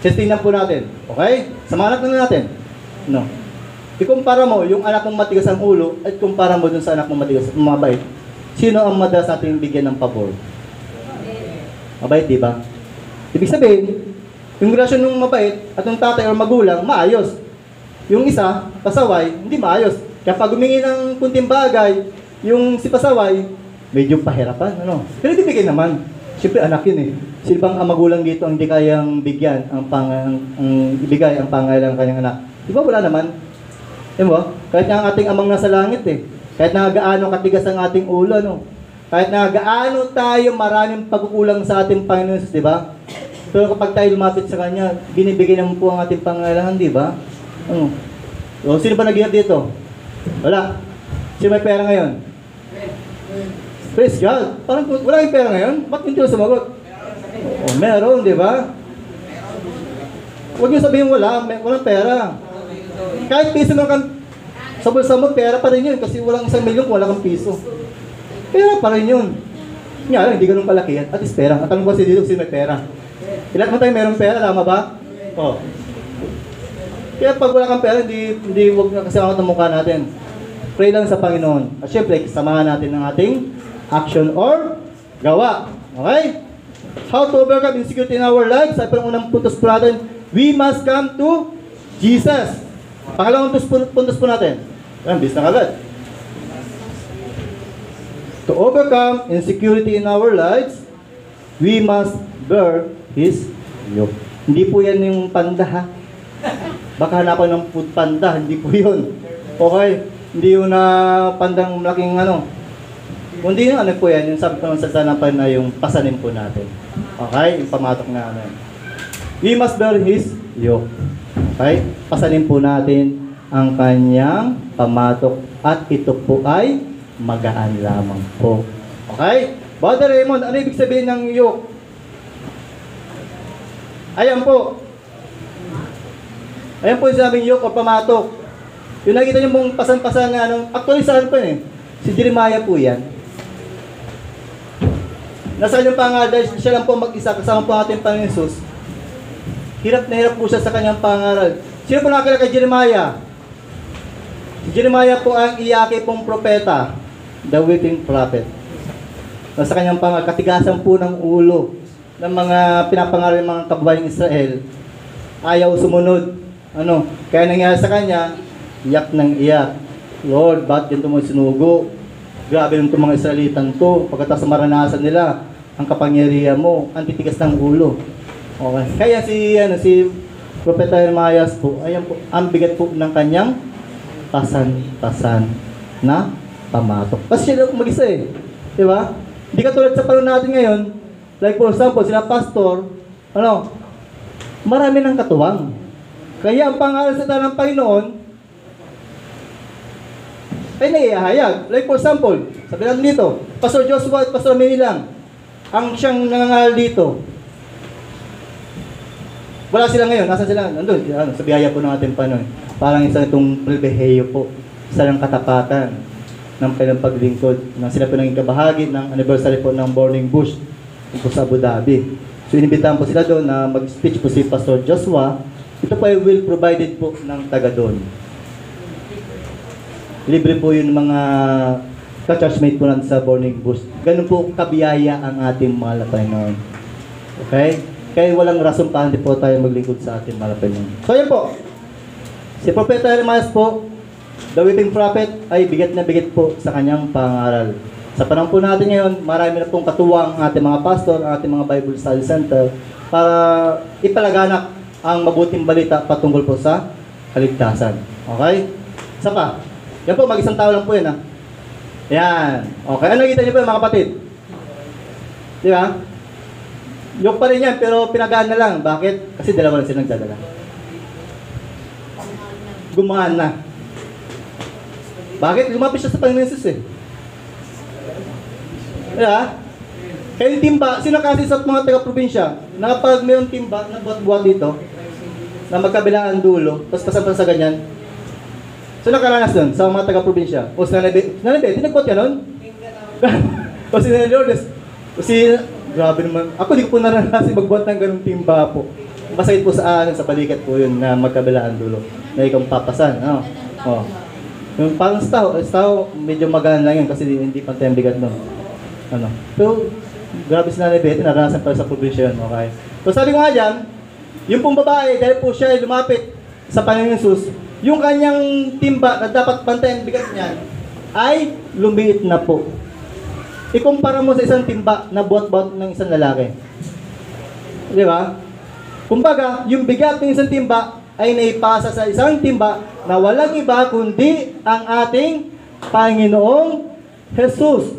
Tingnan po natin. Okay? Sa mga anak na natin. No. Ikumpara mo yung anak mong matigas ang ulo at kumpara mo dun sa anak mong matigas, mabait. Sino ang madalas ating bigyan ng pabor? Mabait, di ba? Ibig sabihin, yung relasyon ng mabait at ng tatay o magulang, maayos. Yung isa, pasaway, hindi maayos. Kaya pag humingi ng kunting bagay, yung si pasaway, medyo pahirapan. Ano? Pero ibigay naman. Siyempre, anak yun eh. Sino bang ang magulang dito ang hindi kayang bigyan, ibigay ang pangailangan ng kanyang anak? Di ba wala naman? Di ba? Kahit nga ang ating amang nasa langit eh. Kahit nga gaano katigas ang ating ulo, no? Kahit na gaano tayo maraming pagkukulang sa ating Panginoon Jesus, di ba? Pero kapag tayo lumapit sa Kanya, binibigyan naman po ang ating pangangailangan, di ba? Ano? O, sino ba nag-iingat dito? Wala. Sino may pera ngayon? Praise God. Parang wala yung pera ngayon? Ba't hindi ko sumagot? O, meron, di ba? Huwag niyo sabihin walang pera. Kahit piso lang kang sa bulsa mo, pera pa rin yun. Kasi walang 1 milyon kung wala kang piso. Pera pa rin yun. Nga lang, hindi ganun kalaki yan. At least pera. Ang tanong ko si dito, sino may pera? Ilan mo tayo merong pera, tama ba? O. Kaya pag wala kang pera, hindi wag na kasi ako ng mukha natin. Pray lang sa Panginoon. At syempre, samahan natin ang ating action or gawa. Okay? How to overcome insecurity in our lives? Sabi pa ng unang puntos po natin, we must come to Jesus. Pangalawang puntos po natin. Ayan, bis na agad. To overcome insecurity in our lives, we must bear His yoke. Hindi po yan yung panda, ha? Baka hanapan ng food panda, hindi po yun. Okay? Hindi yung pandang malaking ano. Kundi yung ano po yan, yung sabi ko sa sanapan na yung pasanin po natin. Okay? Yung pamatok na ano. We must bear His yoke. Okay? Pasanin po natin ang kanyang pamatok at ito po ay magaan lamang po. Okay? Brother Raymond, ano ibig sabihin ng yoke? Ayan po. Ayan po yung sabing yoke o pamatok. Yung nakita niyo mong pasan-pasan na ano, actually saan po eh? Si Jeremiah po yan. Nasa kanyang pangaral, siya lang po mag-isa, kasama po ating Panginoon Jesus. Hirap na hirap po siya sa kanyang pangaral. Sino po nakakilala kay Jeremiah? Si Jeremiah po ang iyaki pong propeta, the weeping prophet. Nasa kanyang pangaral, katigasan po ng ulo ng mga pinapangaral ng mga kababayang Israel. Ayaw sumunod. Ano? Kaya nangyari sa kanya, iyak ng iyak. Lord, ba't ganito mo sinugo? Grabe nung mga Israelitan to. Pagkatapos maranasan nila ang kapangyarihan mo, ang titigas ng ulo. Okay. Kaya si Propeta Jeremiah po, ayan po, ang bigat po ng kanyang pasan-pasan na pamatok. Kasi siya lang mag-isa eh. Di ba? Hindi katulad sa panahon natin ngayon, like for example, sila pastor, ano, marami ng katuwang. Kaya ang pangaral sa ng Panginoon ay naiahayag. Like for example, sabi natin dito, Pastor Joshua at Pastor Manny lang ang siyang nangangaral dito. Wala sila ngayon. Nasaan sila? Nandun. Sa biyaya po ng ating Panginoon. Parang isa itong pribilehiyo po. Isa ng katapatan ng kanilang paglingkod. Na sila po naging kabahagi ng anniversary po ng Burning Bush po sa Abu Dhabi. So inibitahan po sila doon na mag-speech po si Pastor Joshua. Ito po ay will provided po ng taga doon. Libre po yung mga ka-churchmate po natin sa Burning Bush. Ganun po kabiyaya ang ating mahal na Panginoon. Okay? Kaya walang rason pa hindi po tayo maglingkod sa ating mahal na Panginoon. So yan po. Si Propeta Jeremiah po, the weeping prophet, ay bigat na bigat po sa kanyang pangaral. Sa panahon po natin ngayon, marami na pong katuwang ang ating mga pastor, ang ating mga Bible Study Center para ipalaganap ang mabuting balita patungkol po sa kaligtasan. Okay? Isa pa. Yan po, mag-isang tao lang po yan, ha? Yan. Okay. Ano nakita niyo po mga kapatid? Di ba? Yok pa rin yan, pero pinagaan na lang. Bakit? Kasi dalawa lang sila nagdadala. Gumaan na. Bakit? Lumapit siya sa Panginoon Jesus eh. Di ba? Kaya yung timba, sino kasi sa mga taga-probinsya, na kapag mayroong timba na buhat-buhat dito, na magkabilaan dulo, tapos pasampan sa ganyan, so nakaranas doon sa mga taga-probinsya. O si Nanay tinagpot ka nun? O si Nanay Lourdes? O si... Grabe naman. Ako di ko po naranasin magbuhat ng ganung timba po. Masakit po sa akin, sa balikat po yun na magkabilaan dulo. Na ikaw papasan. Ano? Oh. Yung parang staw, medyo magaan lang yun kasi hindi pantay ang bigat nun. Ano? Pero, grabe si Nanay Betty, naranasan pa sa probinsya yun. Okay? So sabi ko nga dyan, yung pong babae, dahil po siya ay lumapit sa Panginoon Jesus, yung kanyang timba na dapat pantay ang bigat niyan, ay lumiit na po. Ikumpara mo sa isang timba na buhat-buhat ng isang lalaki. Di ba? Kumbaga, yung bigat ng isang timba ay naipasa sa isang timba na walang iba kundi ang ating Panginoong Jesus.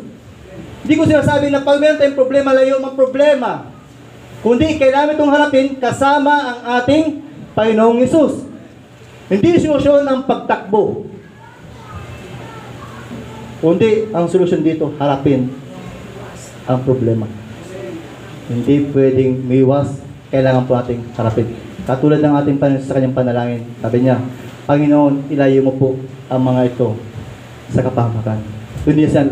Hindi ko sinasabi na pag meron tayong problema, layo ang problema. Kundi kailangan itong harapin kasama ang ating Panginoong Hesus. Hindi solusyon ang pagtakbo. Kundi ang solusyon dito, harapin ang problema. Hindi pwedeng miwas, kailangan po nating harapin. Katulad ng ating Panginoon sa kanyang panalangin, sabi niya, Panginoon, ilayo mo po ang mga ito sa kapahamakan. Hindi siya,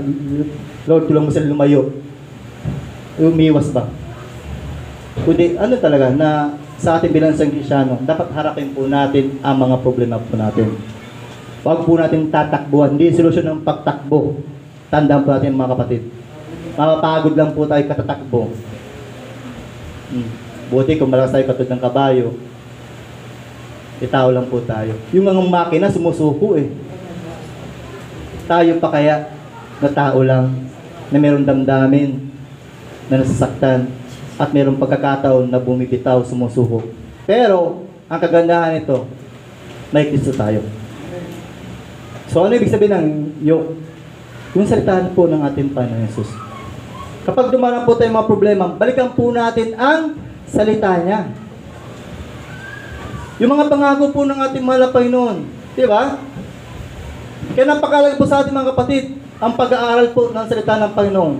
Lord, tulong mo sila lumayo. Umiwas ba? Kundi ano talaga na sa ating bilang isang Kristyano, dapat harapin po natin ang mga problema po natin. Huwag po natin tatakbuhan. Hindi solusyon ng pagtakbo. Tandaan po natin mga kapatid. Mapapagod lang po tayo katatakbo. Buti kung malakas tayo katulad ng kabayo, itao lang po tayo. Yung ang makina sumusuko eh. Tayo pa kaya na tao lang, na mayroong damdamin, na nasasaktan, at mayroong pagkakataon na bumibitaw, sumusuko. Pero, ang kagandahan nito, may Kristo tayo. So, ano ibig sabihin ng yoke? Yung salitahan po ng ating Panginoon Hesus. Kapag dumarang po tayong mga problema, balikan po natin ang salita niya. Yung mga pangako po ng ating mahal na Panginoon. Di ba? Kaya napakalaga po sa ating mga kapatid, ang pag-aaral po ng salita ng Panginoon.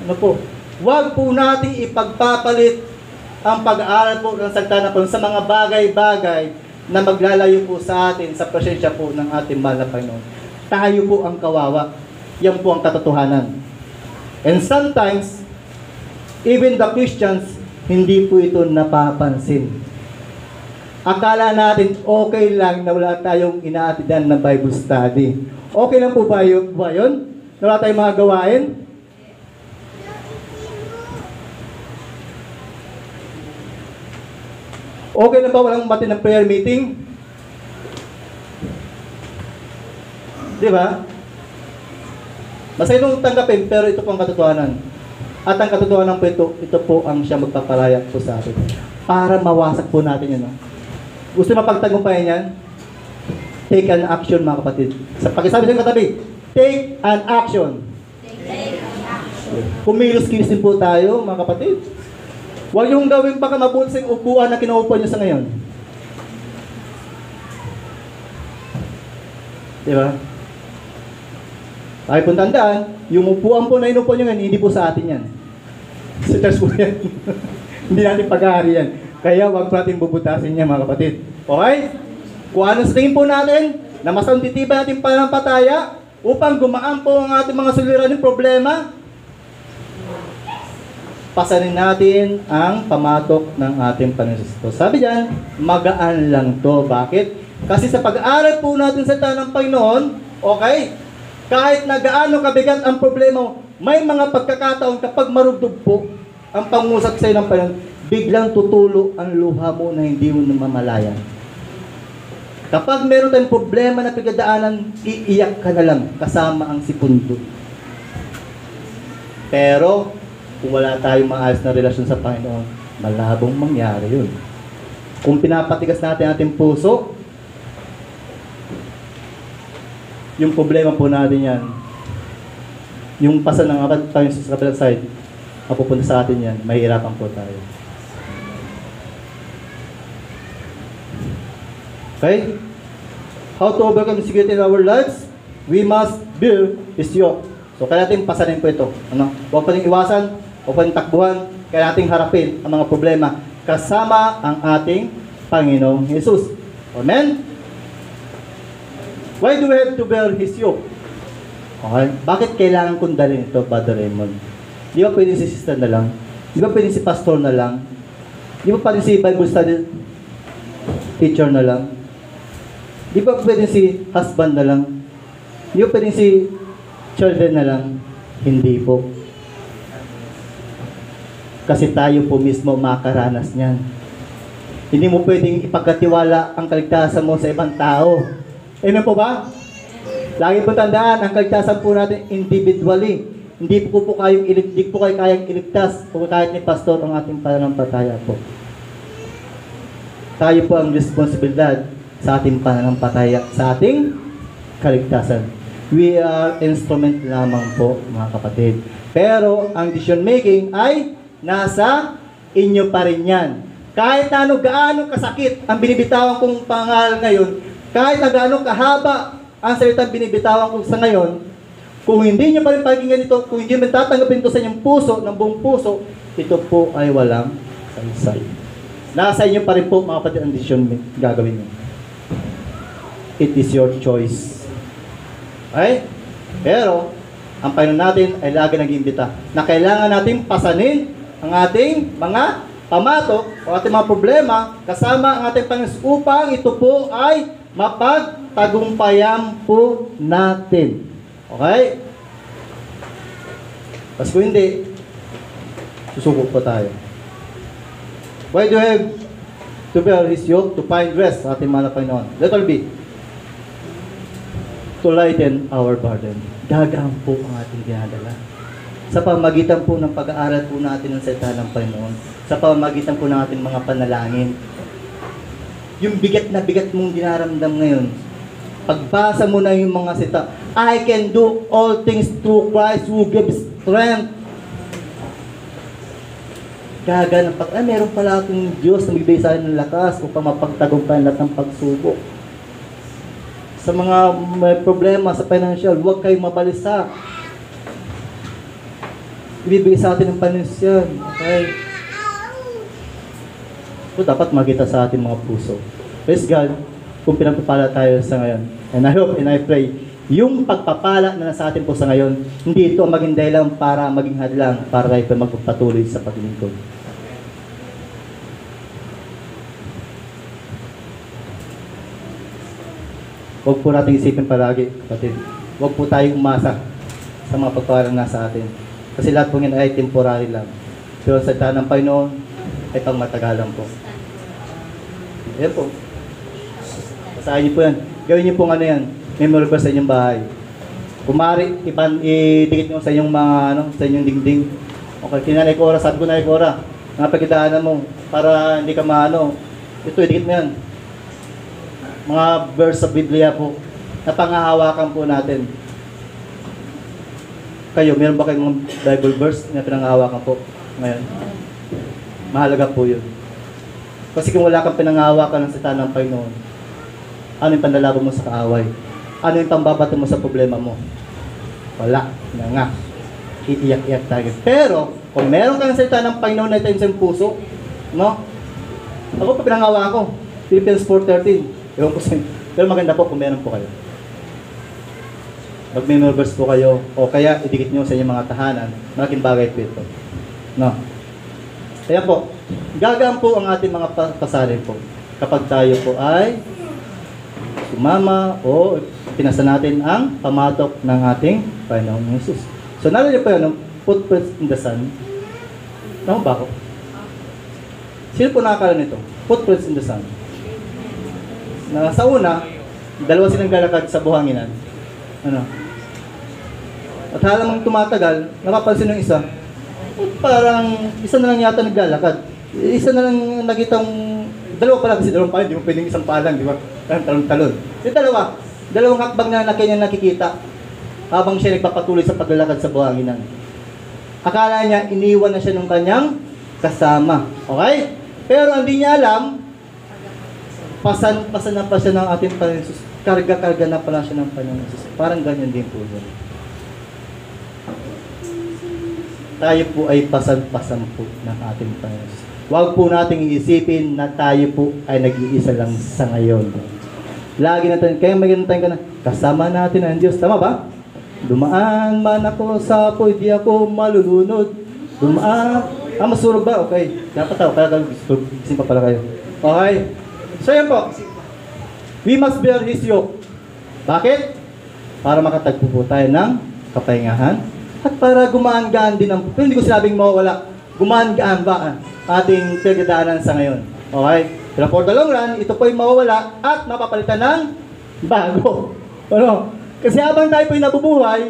Ano po? Huwag po nating ipagpapalit ang pag-aaral po ng salita ng Panginoon sa mga bagay-bagay na maglalayo po sa atin sa presensya po ng ating mahal na Panginoon. Tayo po ang kawawa. Yan po ang katotohanan. And sometimes, even the Christians, hindi po ito napapansin. Akala natin okay lang na wala tayong inaatidan na Bible study. Okay lang po ba yun? Na wala tayong mga gawain? Okay na ba walang mati ng prayer meeting? Di ba? Masaya nung tanggapin, pero ito po ang katotohanan. At ang katotohanan po ito po ang siya magpapalaya po sa atin. Para mawasak po natin yun. No? Gusto mapagtagumpayan yan? Take an action mga kapatid. Sa pakisabi sa katabi, take an action. Kumilos-kilos din po tayo mga kapatid. Huwag yung gawin pa ka mabuti sa upuan na kinaupuan nyo sa ngayon. Diba? Ay kung tandaan, yung upuan po na inupuan nyo ngayon, hindi po sa atin yan. Sa church po yan. Hindi natin pag-aari yan. Kaya huwag po natin bubutasin niya mga kapatid. Okay? Kung ano sa tingin po natin, na mas ang titiba natin pananampalataya, upang gumaan po ang ating mga suliraning problema, pasanin natin ang pamatok ng ating Panginoon. Sabi diyan, magaan lang to. Bakit? Kasi sa pag-aaral po natin sa salita ng Panginoon, okay, kahit na gaano kabigat ang problema, may mga pagkakataon kapag marugdog po ang pangusap sa iyo ng Panginoon, biglang tutulo ang luha mo na hindi mo namamalayan. Kapag meron tayong problema na pagdadaanan, iiyak ka na lang kasama ang sipundo. Pero, kung wala tayong maayos na relasyon sa Panginoon, malabong mangyari yun. Kung pinapatigas natin ating puso, yung problema po natin yan, yung pasan ng apat tayo sa kabilang side, mapupunta sa atin yan, mahihirapan po tayo. Okay? How to overcome insecurity in our lives? We must bear His yoke. So, kaya natin pasanin po ito. Ano? Huwag pa rin iwasan, huwag pa rin takbuhan, kaya natin harapin ang mga problema kasama ang ating Panginoong Jesus. Amen? Why do we have to bear His yoke? Okay? Bakit kailangan kong dalhin ito, Brother Raymond? Di ba pwede si sister na lang? Di ba pwede si pastor na lang? Di ba pwede si Bible study teacher na lang? Di ba pwede si husband na lang? Di ba pwede si children na lang? Hindi po. Kasi tayo po mismo makaranas niyan. Hindi mo pwedeng ipagkatiwala ang kaligtasan mo sa ibang tao. Amen po ba? Lagi po tandaan, ang kaligtasan po natin individually. Hindi po kayo kayang iligtas kung kahit ni pastor ang ating pananampalataya po. Tayo po ang responsibilidad sa ating pananampalataya, sa ating kaligtasan. We are instrument lamang po, mga kapatid. Pero ang decision making ay nasa inyo pa rin yan. Kahit na gaano kasakit ang binibitawan kong pangalan ngayon, kahit na gaano kahaba ang salitang binibitawan ko sa ngayon, kung hindi nyo pa rin pakinggan ito, kung hindi nyo tatanggapin ito sa inyong puso, ng buong puso, ito po ay walang saysay. Nasa inyo pa rin po, mga kapatid, ang decision gagawin nyo. It is your choice. Okay? Pero, ang Panginoon natin ay lagi nag-iimbita na kailangan natin pasanin ang ating mga pamatok o ating mga problema kasama ang ating Panginoon upang ito po ay mapagtagumpayan po natin. Okay? Kasi kung hindi, susubok po tayo. Why do you have to bear His yoke to find rest sa ating mga Panginoon? Letter B. To lighten our burden. Gagaan po ang ating ginadala. Sa pamagitan po ng pag-aaral po natin ng salita ng Panginoon. Sa pamagitan po ng ating mga panalangin. Yung bigat na bigat mong dinaramdam ngayon, pagbasa mo na yung mga salita, I can do all things through Christ who gives strength. Gaganap pa, meron pala akong Diyos na magbigay sa akin ng lakas upang mapagtagumpayan lahat ng pagsubok. Sa mga may problema sa financial, huwag kayong mabalisa. Ibibigay sa atin ng Panginoon yan. Okay? So, dapat makita sa ating mga puso. Praise God, kung pinagpapala tayo sa ngayon. And I hope and I pray, yung pagpapala na nasa atin po sa ngayon, hindi ito maging dahilan para maging hadlang para tayo magpatuloy sa paglingkod. Huwag po natin isipin palagi, kapatid. Huwag po tayong umasa sa mga pagpapala na sa atin. Kasi lahat po yan ay temporary lang. Pero sa salita ng Panginoon ay pang matagalan po. Ayan po. Basahin niyo po yan. Gawin niyo po ano yan. Memory verse sa inyong bahay. Kumari, itikit niyo sa inyong mga, sa inyong dingding. Okay, kinanay ko ora, sabi ko na ora. Mga pagkidaanan mo, para hindi ka maano. Ito, itikit mo yan. Mga verse sa Biblia po, na pangahawakan po natin. Kayo, meron ba kayong mga Bible verse na pinangahawakan po ngayon? Mahalaga po yun. Kasi kung wala kang pinangahawakan ng salita ng Panginoon, ano yung panlalaban mo sa kaaway? Ano yung pambabato mo sa problema mo? Wala na nga. Iiyak-iyak tayo. Pero, kung meron kang salita ng Panginoon na ito sa puso, no? Ako pa pinangahawakan ko. Philippians 4:13. Ewan ko sa inyo. Pero maganda po kung meron po kayo. Mag-memorverse po kayo o kaya idikit nyo sa inyong mga tahanan. Malaking bagay po ito. No? Kaya po, gagaan po ang ating mga pasalin po kapag tayo po ay sumama o pinasa natin ang pamatok ng ating Panginoong Jesus. So, nalala po yun, footprints in the sun. Tama ba ako? Sino po nakakala nito? Footprints in the sun. Na sa una, dalawa silang galakad sa buhanginan. Ano? At halamang tumatagal, napapansin ng isa, parang isa na lang yata naglalakad. Isa na lang nakitang, dalawa pala kasi dalawang pala, di mo pwedeng isang palang, di ba? Talon-talon. Yung dalawang hakbang na kanya nakikita habang siya nagpapatuloy sa paglalakad sa buhanginan. Akala niya, iniwan na siya ng kanyang kasama. Okay? Pero hindi niya alam, pasan na pa siya ng ating Panginoon Jesus. Karga-karga na pala siya ng Panginoon Jesus. Parang ganyan din po yun. Tayo po ay pasan-pasan po ng ating Panginoon Jesus. Huwag po nating iisipin na tayo po ay nag-iisa lang sa ngayon. Lagi natin, kaya magiging tayo ka na, kasama natin ang Diyos. Tama ba? Dumaan man ako sa apoy, di ako malulunod. Dumaan. Masurog ba? Okay. Dapat ako, kaya gising pa pala kayo. Okay. So yan po, we must bear His yoke. Bakit? Para makatagpo po tayo ng kapahingahan at para gumaan-gaan din ang, pero hindi ko sinabing mawawala, gumaan-gaan ba ating pinagdadaanan sa ngayon. Okay? Pero for the long run, ito po ay mawawala at mapapalitan ng bago. Ano? Kasi habang tayo po ay nabubuhay,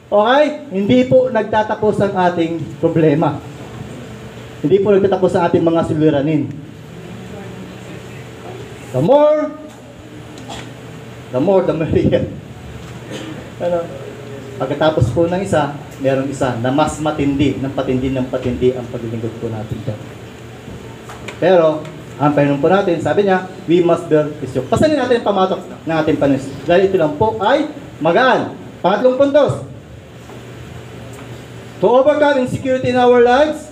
okay, hindi po nagtatapos ang ating problema. Hindi po nagtatapos ang ating mga suliranin. The more, the merrier. Ano? Pagkatapos po ng isa, merong isa na mas matindi, ng patindi ang paglilingkod po natin dyan. Pero, ang Panginoon po natin, sabi niya, we must bear His yoke. Pasanin natin ang pamatok ng ating Panginoon. Dahil ito lang po ay magaan. Pangatlong puntos. To overcome insecurity in our lives,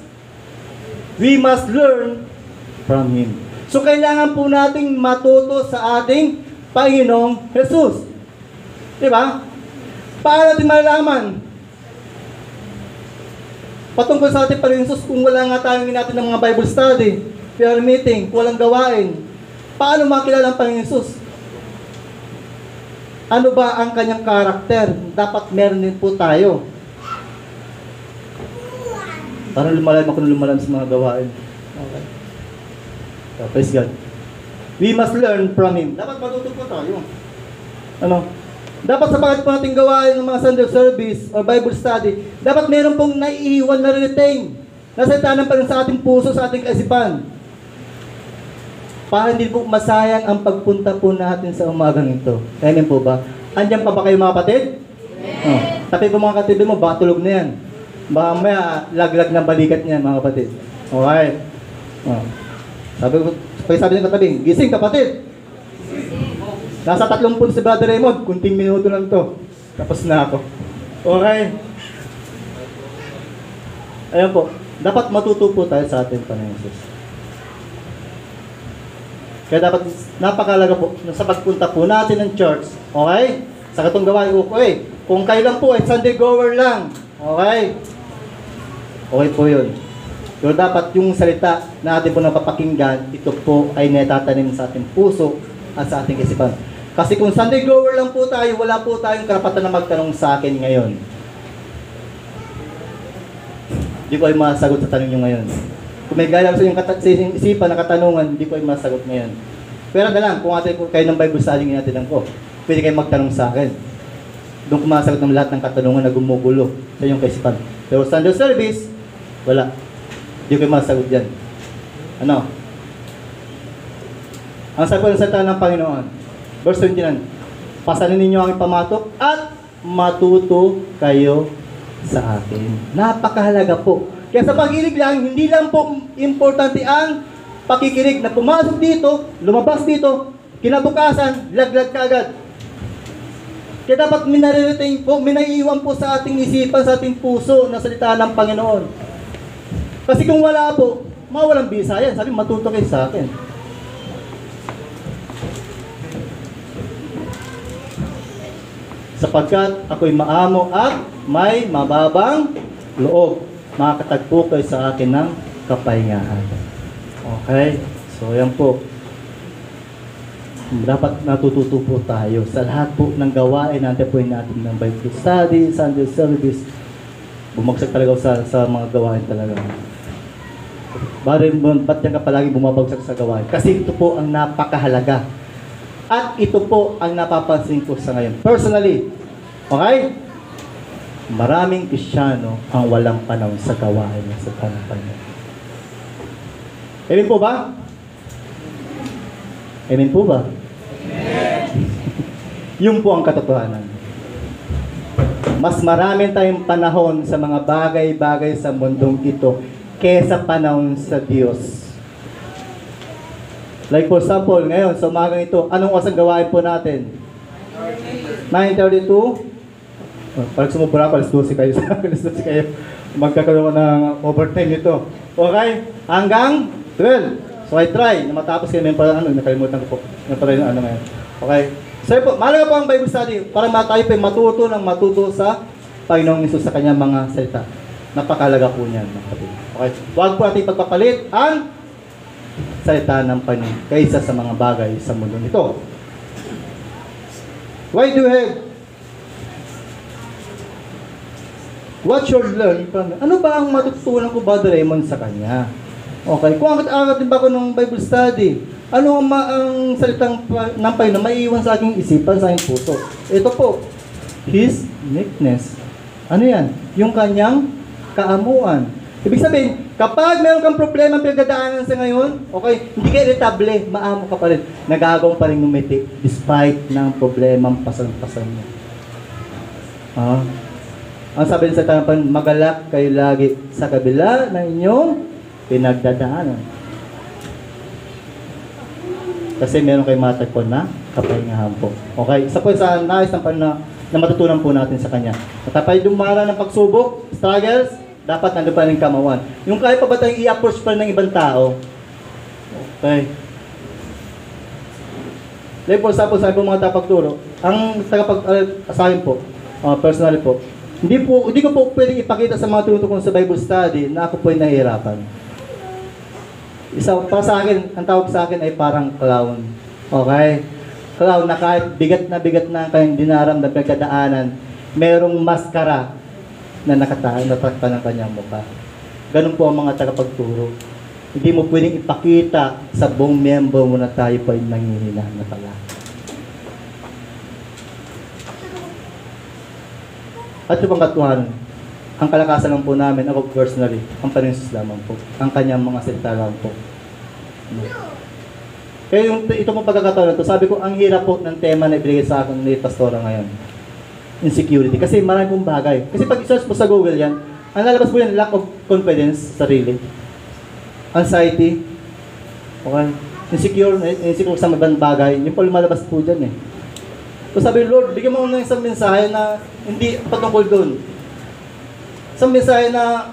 we must learn from Him. So, kailangan po nating matuto sa ating Panginoong Jesus. Diba? Paano natin malalaman? Patungkol sa ating Panginoong Jesus, kung wala nga tayong natin ng mga Bible study, prayer meeting, walang gawain, paano makilala ang Panginoong Jesus? Ano ba ang kanyang karakter? Dapat meron din po tayo. Para lumalam ako sa mga gawain. Okay. So, praise God. We must learn from Him. Dapat matuto po tayo. Ano? Dapat sa pagkat po natin gawain ng mga Sunday service or Bible study, dapat meron pong naiiwan na retain na salita pa rin sa ating puso, sa ating kaisipan. Para hindi po masayang ang pagpunta po natin sa umagang ito. Amen po ba? Andiyan pa ba kayo mga kapatid? Amen. Oh, tapi po mga katibi mo, baka tulog na yan. Baka may laglag ng balikat niyan mga kapatid. Okay. Oh. Sabi ng katabi, gising kapatid. Nasa 30 si Brother Raymond, kunting minuto lang to. Tapos na ako. Okay. Ayan po. Dapat matuto po tayo sa ating Panginoon Jesus. Kaya dapat napakalaga po sa pagpunta po natin ng church. Okay? Sa katong gawain ko, okay. Kung kayo lang po ay Sunday goer lang. Okay? Okay po yun. Pero dapat yung salita na atin po napapakinggan, ito po ay natatanim sa ating puso at sa ating isipan. Kasi kung Sunday goer lang po tayo, wala po tayong karapatan na magtanong sa akin ngayon. Hindi ko ay masagot sa tanong nyo ngayon. Kung may galang sa inyong isipan na katanungan, hindi ko ay masagot ngayon. Pero na lang, kung atin kayo ng Bible study natin lang po, pwede kayo magtanong sa akin. Doon ko masagot ng lahat ng katanungan na gumugulo sa inyong kaisipan. Pero Sunday service, wala. Hindi ko ay masagot yan. Ano? Ang sabi ng salita ng Panginoon, verse 29, pasanin ninyo ang pamatok at matuto kayo sa akin. Napakahalaga po. Kaya sa pag-ibig lang, hindi lang po importante ang pakikinig na pumasok dito, lumabas dito, kinabukasan, laglag ka agad. Kaya dapat minaririting po, minaiiwan po sa ating isipan, sa ating puso na salita ng Panginoon. Kasi kung wala po, mawalang bisa yan. Sabi, matuto kayo sa akin. Sapagkat ako'y maamo at may mababang loob. Makakatagpo kayo sa akin ng kapahingahan. Okay? So, yan po. Dapat natututo po tayo sa lahat po ng gawain natin po natin ng Bible study, Sunday service. Bumagsak talaga sa mga gawain talaga. Ba't yan ka palagi bumabagsak sa gawain? Kasi ito po ang napakahalaga. At ito po ang napapansin ko sa ngayon. Personally, okay? Maraming Kristiyano ang walang panahon sa gawain sa Panginoon. Amen po ba? Amen po ba? Amen. Yun po ang katotohanan. Mas marami tayong panahon sa mga bagay-bagay sa mundong ito kesa panahon sa Diyos. Like for example, ngayon, sa umagang ito, anong oras ang gawain po natin? 9:32? Parang sumubra ako, alas 12 kayo sa akin, alas 12 kayo. Magkakaroon ng overtime ito. Okay? Hanggang 12. So I try na matapos kayo. May parang nakalimutan ko po. May parang ngayon. Okay? So po, mahalaga po ang Bible study para tayo po matuto sa Panginoong Hesus sa kanyang mga salita. Napakalaga po niyan. Okay? Huwag po natin pagpapalit ang salita ng Panginoon kaysa sa mga bagay sa mundo nito. Why do you have? What should learn from? Ano ba ang matutunan ko, Brother Raymond, sa kanya? Okay, kung angat din ba ko ng Bible study, ano ang salitang ng Panginoon maiiwan sa aking isipan, sa aking puso? Ito po, His meekness. Ano yan? Yung kanyang kaamuan. Ibig sabihin, kapag meron kang problema pinagdadaanan sa ngayon, okay, hindi ka irritable, maamo ka pa rin. Nagagawang pa rin ngumiti despite ng problemang pasan-pasan mo. Ah. Ang sabi sa tapan, magalak kayo lagi sa kabila ng inyong pinagdadaanan. Kasi meron kayo matagpon na kapahingahan po. Okay, isa po sa nais na matutunan po natin sa kanya. Matapay dumara ng pagsubok, struggles, dapat nandun pa rin kamawan. Yung kaya pa ba tayong i-approach pa ng ibang tao? Okay. Like for example, sabi po mga tapagturo, ang sa akin po, personally po, hindi ko po pwedeng ipakita sa mga tinuturo sa Bible study na ako po ay nahihirapan. Para sa akin, ang tawag sa akin ay parang clown. Okay? Clown na kahit bigat na ang kanyang dinaramdam, pinagdadaanan, merong maskara na natakpan ng kanyang mukha. Ganun po ang mga tagapagturo. Hindi mo pwedeng ipakita sa buong miyembro mo na tayo po ay nanghihina na pala. At yung katuhanan, ang kalakasan lang po namin, ako personally, ang Panginoon lamang po. Ang kanyang mga salita lang po. Kaya ito pong pagkakataon na ito, sabi ko, ang hirap po ng tema na ibigay sa akin ni Pastora ngayon. Insecurity. Kasi marami pong bagay. Kasi pag i-search mo sa Google yan, ang lalabas po yan, lack of confidence sa sarili. Anxiety. Okay? Insecure sa ibang bagay. Yung po lumalabas po dyan eh. So sabi, Lord, bigyan mo ng isang mensahe na hindi patungkol doon. Isang mensahe na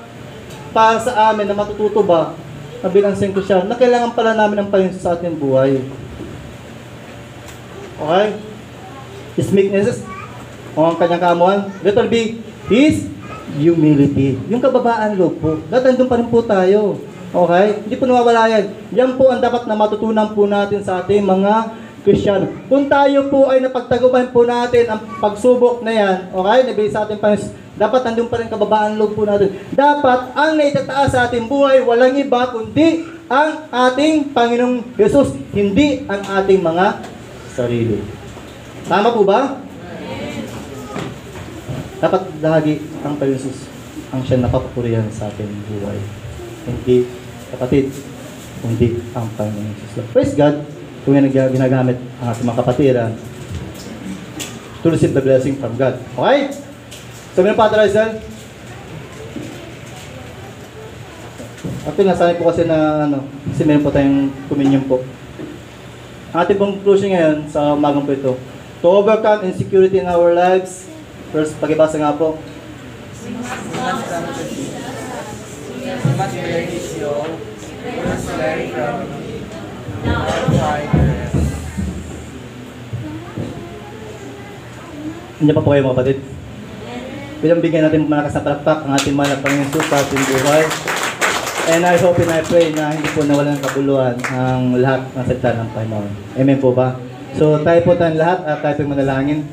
para sa amin na matututo ba na bilang sengkosyan na kailangan pala namin ng Panginoon sa ating buhay. Okay? His meekness, o ang kanyang kamuhan. Letter B, His humility. Yung kababaan loob po. Dahil doon pa rin po tayo. Okay? Hindi po nawawala yan. Yan po ang dapat na matutunan po natin sa ating mga Kristiyano. Kung tayo po ay napagtagumpayan po natin ang pagsubok na yan, okay, nabigay sa ating Panginoon, dapat nandun pa rin kababaan loob po natin. Dapat ang naitataas sa ating buhay, walang iba kundi ang ating Panginoong Jesus, hindi ang ating mga sarili. Tama po ba? Dapat lagi ang Panginoong Jesus ang siya napapurihan sa ating buhay. Hindi, kapatid, hindi ang Panginoong Jesus. Praise God! Kung yan ang ginagamit ang ating mga kapatiran to receive the blessing from God. Okay? So, meron pa ito, Rizal? Actually, nasanay po kasi na, kasi meron po tayong communion po. Ang ating pong conclusion ngayon sa umagang po ito. To overcome insecurity in our lives, first, pag-ibasa nga po. We must bear His yoke, we must learn from Hindi pa po kayo mga kapatid. Bilang bigyan natin malakas na palakpak ang ating mahal na Panginoon Jesus sa ating buhay. And I hope and I pray na hindi po nawalan ng kabuluhan ang lahat ng salita ng Panginoon. Amen po ba? So tayo po tayong lahat at tayo pong manalangin.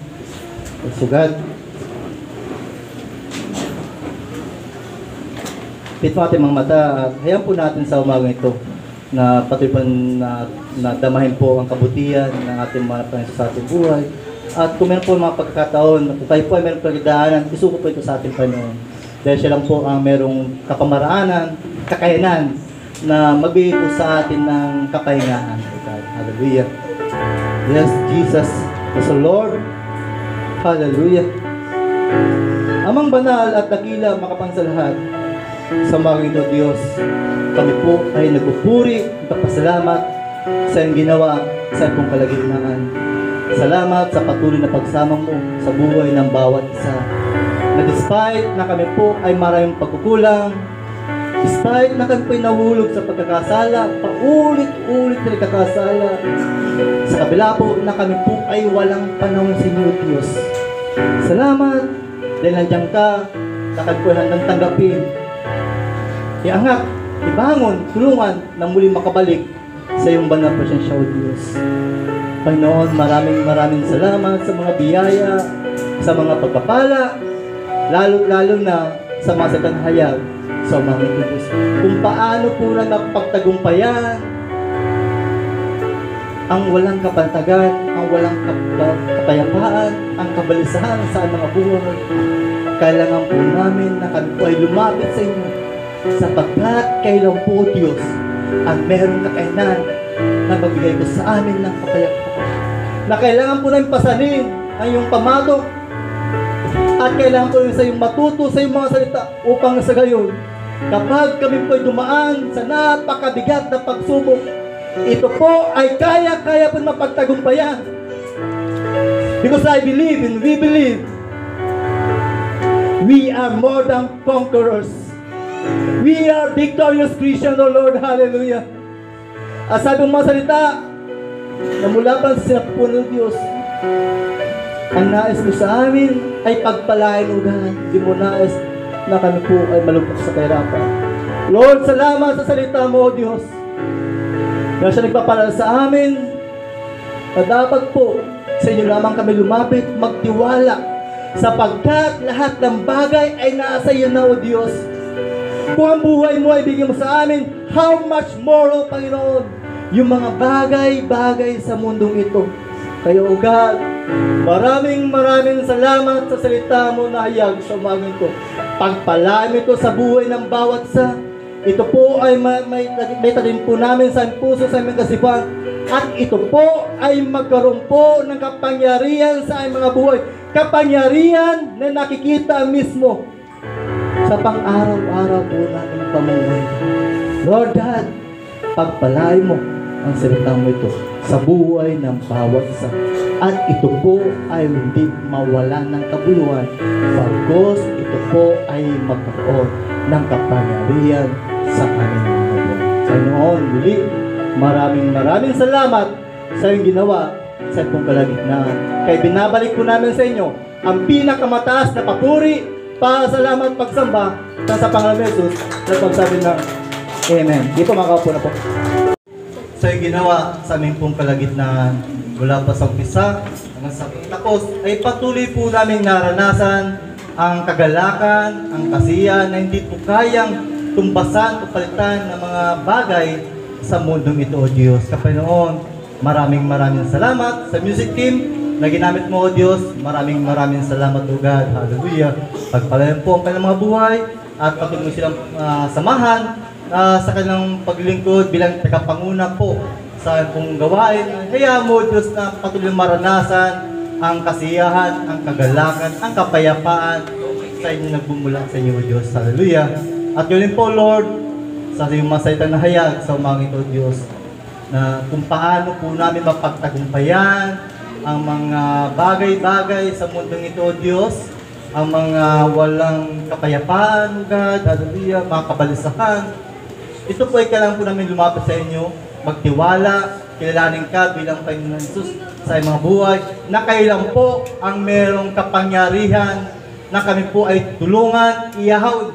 Sugad. Pit mo ating mga mata at hayaan po natin sa umagang ito na patuloy pa na damahin po ang kabutihan ng ating mga Panginoon sa ating buhay. At kung meron po mga pagkakataon na tayo po ay meron pagdaanan, isuko po ito sa ating Panginoon. Dahil siya lang po ang merong kapamaraanan, kakayanan na magbigay po sa atin ng kapahingahan. Hallelujah. Yes, Jesus is the Lord. Hallelujah. Amang banal at dakila makapansalahat sa mga ito, Diyos, kami po ay nagpupuri, nagpapasalamat sa iyong ginawa sa iyong kalagitnaan. Salamat sa patuloy na pagsama mo sa buhay ng bawat isa. Na despite na kami po ay maraming pagkukulang, despite na kami po ay nahulog sa pagkakasala, paulit-ulit na nagkakasala, sa kabila po na kami po ay walang panahon sa inyo, Diyos. Salamat dahil nandiyan ka, na kami po handang tanggapin. Iangat, ibangon, tulungan na muli makabalik sa iyong banal na presensya, O Diyos. Panginoon, maraming salamat sa mga biyaya, sa mga pagpapala, lalo na sa mga satanghayag sa mga Diyos. Kung paano po na napagtagumpayan ang walang kapantagan, ang walang kapayapaan, ang kabalisahan sa mga buhay. Kailangan po namin na kami po ay lumapit sa inyo sapagkat kailan po, Diyos, ang merong kakayanan na magbigay ko sa amin ng kapayapaan. Na kailangan po namin pasanin ang iyong pamatok At kailangan po sa iyong matuto sa iyong mga salita upang sa gayon, kapag kami po ay dumaan sa napakabigat na pagsubok, ito po ay kaya po mapagtagumpayan. Because I believe and we believe, we are more than conquerors. We are victorious Christians, O Lord. Hallelujah. At sabi ng mga salita, na mula pa sa sinapupunan ng Diyos, ang nais mo sa amin ay pagpalain, O God. Hindi mo nais na kami po ay malugkot sa kahirapan. Lord, salamat sa salita mo, O Diyos. Na siya nagpapalala sa amin na dapat po sa inyo lamang kami lumapit, magtiwala, sapagkat lahat ng bagay ay nasa iyo na, O Diyos. Kung ang buhay mo ay bigyan mo sa amin, how much more, O Panginoon, yung mga bagay-bagay sa mundong ito. Kaya, O God, maraming salamat sa salita mo na hayag sa umagang ito. Pagpalain ito sa buhay ng bawat isa. Ito po ay may talim po namin sa puso, sa aming kasipan. At ito po ay magkaroon po ng kapangyarihan sa aming mga buhay. Kapangyarihan na nakikita mismo sa pang-araw-araw po namin pamumuhay. Lord God, pagpalain mo ang salita mo ito sa buhay ng bawat isa. At ito po ay hindi mawala ng kabuluhan, bagos ito po ay magkaroon ng kapangyarihan sa aming mga buhay. Sa noon, muli, maraming salamat sa iyong ginawa sa itong kalagitnaan. Kaya binabalik po namin sa inyo ang pinakamataas na papuri, pasalamat, pagsamba sa pangalan ni Jesus na pagsabi ng Amen. Dito makakaupo na po. Sa iyong ginawa sa aming pong kalagitnaan, mula pa sa umpisa hanggang sa tapos, ay patuloy po namin naranasan ang kagalakan, ang kasiyahan na hindi po kayang tumbasan o palitan ng mga bagay sa mundong ito, O Diyos. Kapanoon, maraming salamat sa music team na ginamit mo, O Diyos. Maraming salamat, O God. Hallelujah. Pagpalain po ang kanilang mga buhay at patuloy silang samahan sa kanilang paglilingkod bilang tagapanguna po sa pong gawain. Kaya mo, Diyos, na patuloy maranasan ang kasiyahan, ang kagalakan, ang kapayapaan sa inyo nagbumula sa inyo, Diyos. Hallelujah. At yun po, Lord, sa iyong masaytang na hayag sa umagang ito, Diyos, na kung paano po namin mapagtagumpayan ang mga bagay-bagay sa mundong ito, Diyos, ang mga walang kapayapaan, God, hallelujah, mga kabalisahan. Ito po ay kailangan po namin lumapit sa inyo, magtiwala, kilalanin ka bilang Panginoon Jesus sa mga buhay, na kailan po ang merong kapangyarihan na kami po ay tulungan, iyahaw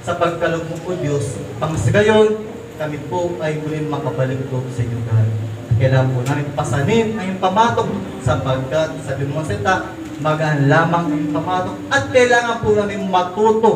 sa pagkalugmok po, Diyos. Pang sa gayon, kami po ay muling makabalik po sa inyo, God. Kailangan po namin pasanin ang iyong pamatok sapagkat sabi mo sa ita, magaan lamang ang iyong pamatok at kailangan po namin matuto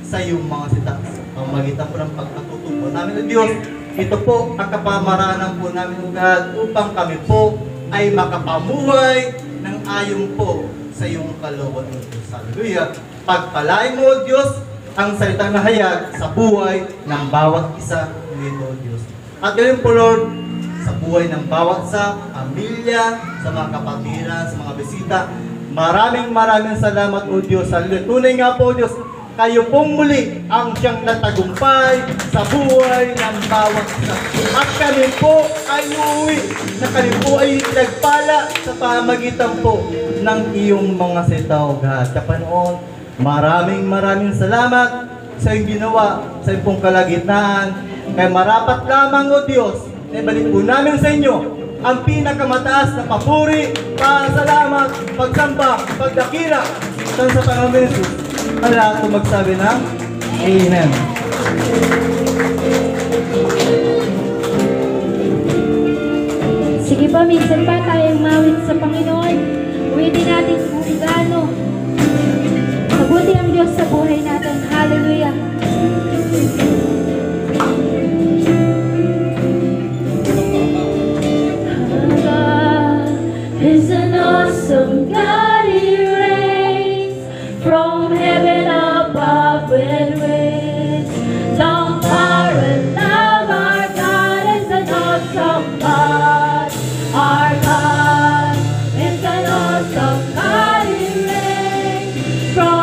sa iyong mga sita. Pamagitan po ng pagkatuto po namin ng Diyos, ito po ang kapamaraanan po namin, God, upang kami po ay makapamuhay ng ayon po sa iyong kalooban, O Diyos. Hallelujah. Pagpalain mo, Diyos, ang salitang nahayag sa buhay ng bawat isa nito, O Diyos. At ganun po, Lord, sa buhay ng bawat sa pamilya, sa mga kapatiran, sa mga bisita, maraming salamat, O Diyos. Hallelujah. Tunay nga po, O Diyos, kayo pong muli ang siyang natagumpay sa buhay ng bawat isa. At kami po ay uuwi na kami po ay nagpala sa pamagitan po ng iyong mga salita, O God. Kapanoon, maraming salamat sa iyong ginawa sa iyong pong kalagitnaan. Kaya marapat lamang, O Diyos, na ibalik po namin sa inyo ang pinakamataas na papuri, pasalamat, pagsamba, pagdakila sa pangalan ni Jesus. Kaya ako magsabi ng Amen. Sige pa, minsan pa tayong mawit sa Panginoon. Uwitin natin kung gaano mabuti ang Diyos sa buhay natin. Hallelujah. God is an awesome God. He reigns from heaven above with wisdom, power, and love. Our God is an awesome God. Our God is an awesome God. He reigns from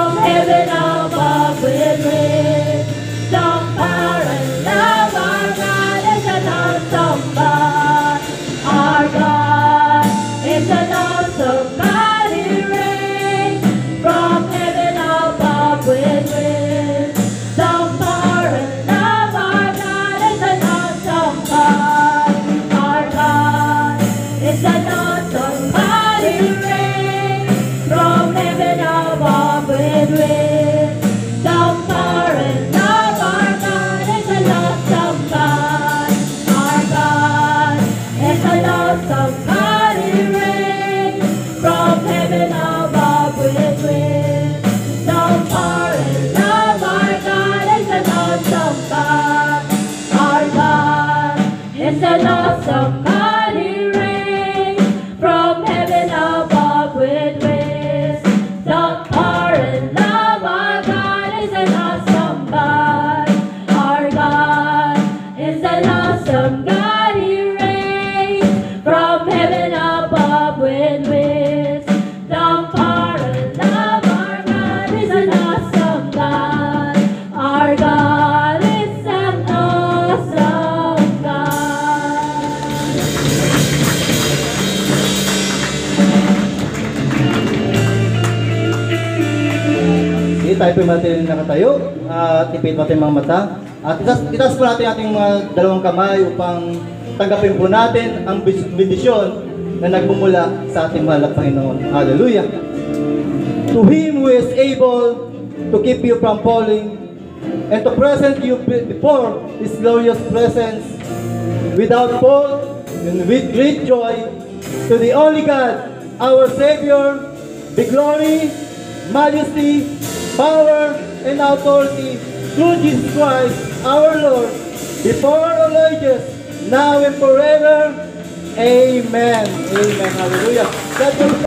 an awesome God, He reigns from heaven above with wisdom, power, and love. Our God is an awesome God. Our God is an awesome God. He reigns from heaven above with wisdom, power, and love. Our God is an awesome God. Our God is an awesome God. Sige, tayo po natin nakatayo at ipit natin mga mata. At itas po natin ating mga dalawang kamay upang tanggapin po natin ang bendisyon na nagmumula sa ating mahal na Panginoon. Hallelujah! To Him who is able to keep you from falling and to present you before His glorious presence without fault and with great joy, to the only God, our Savior, the glory, majesty, power, and authority through Jesus Christ, our Lord, before all ages, now and forever. Amen. Amen. Hallelujah. God bless.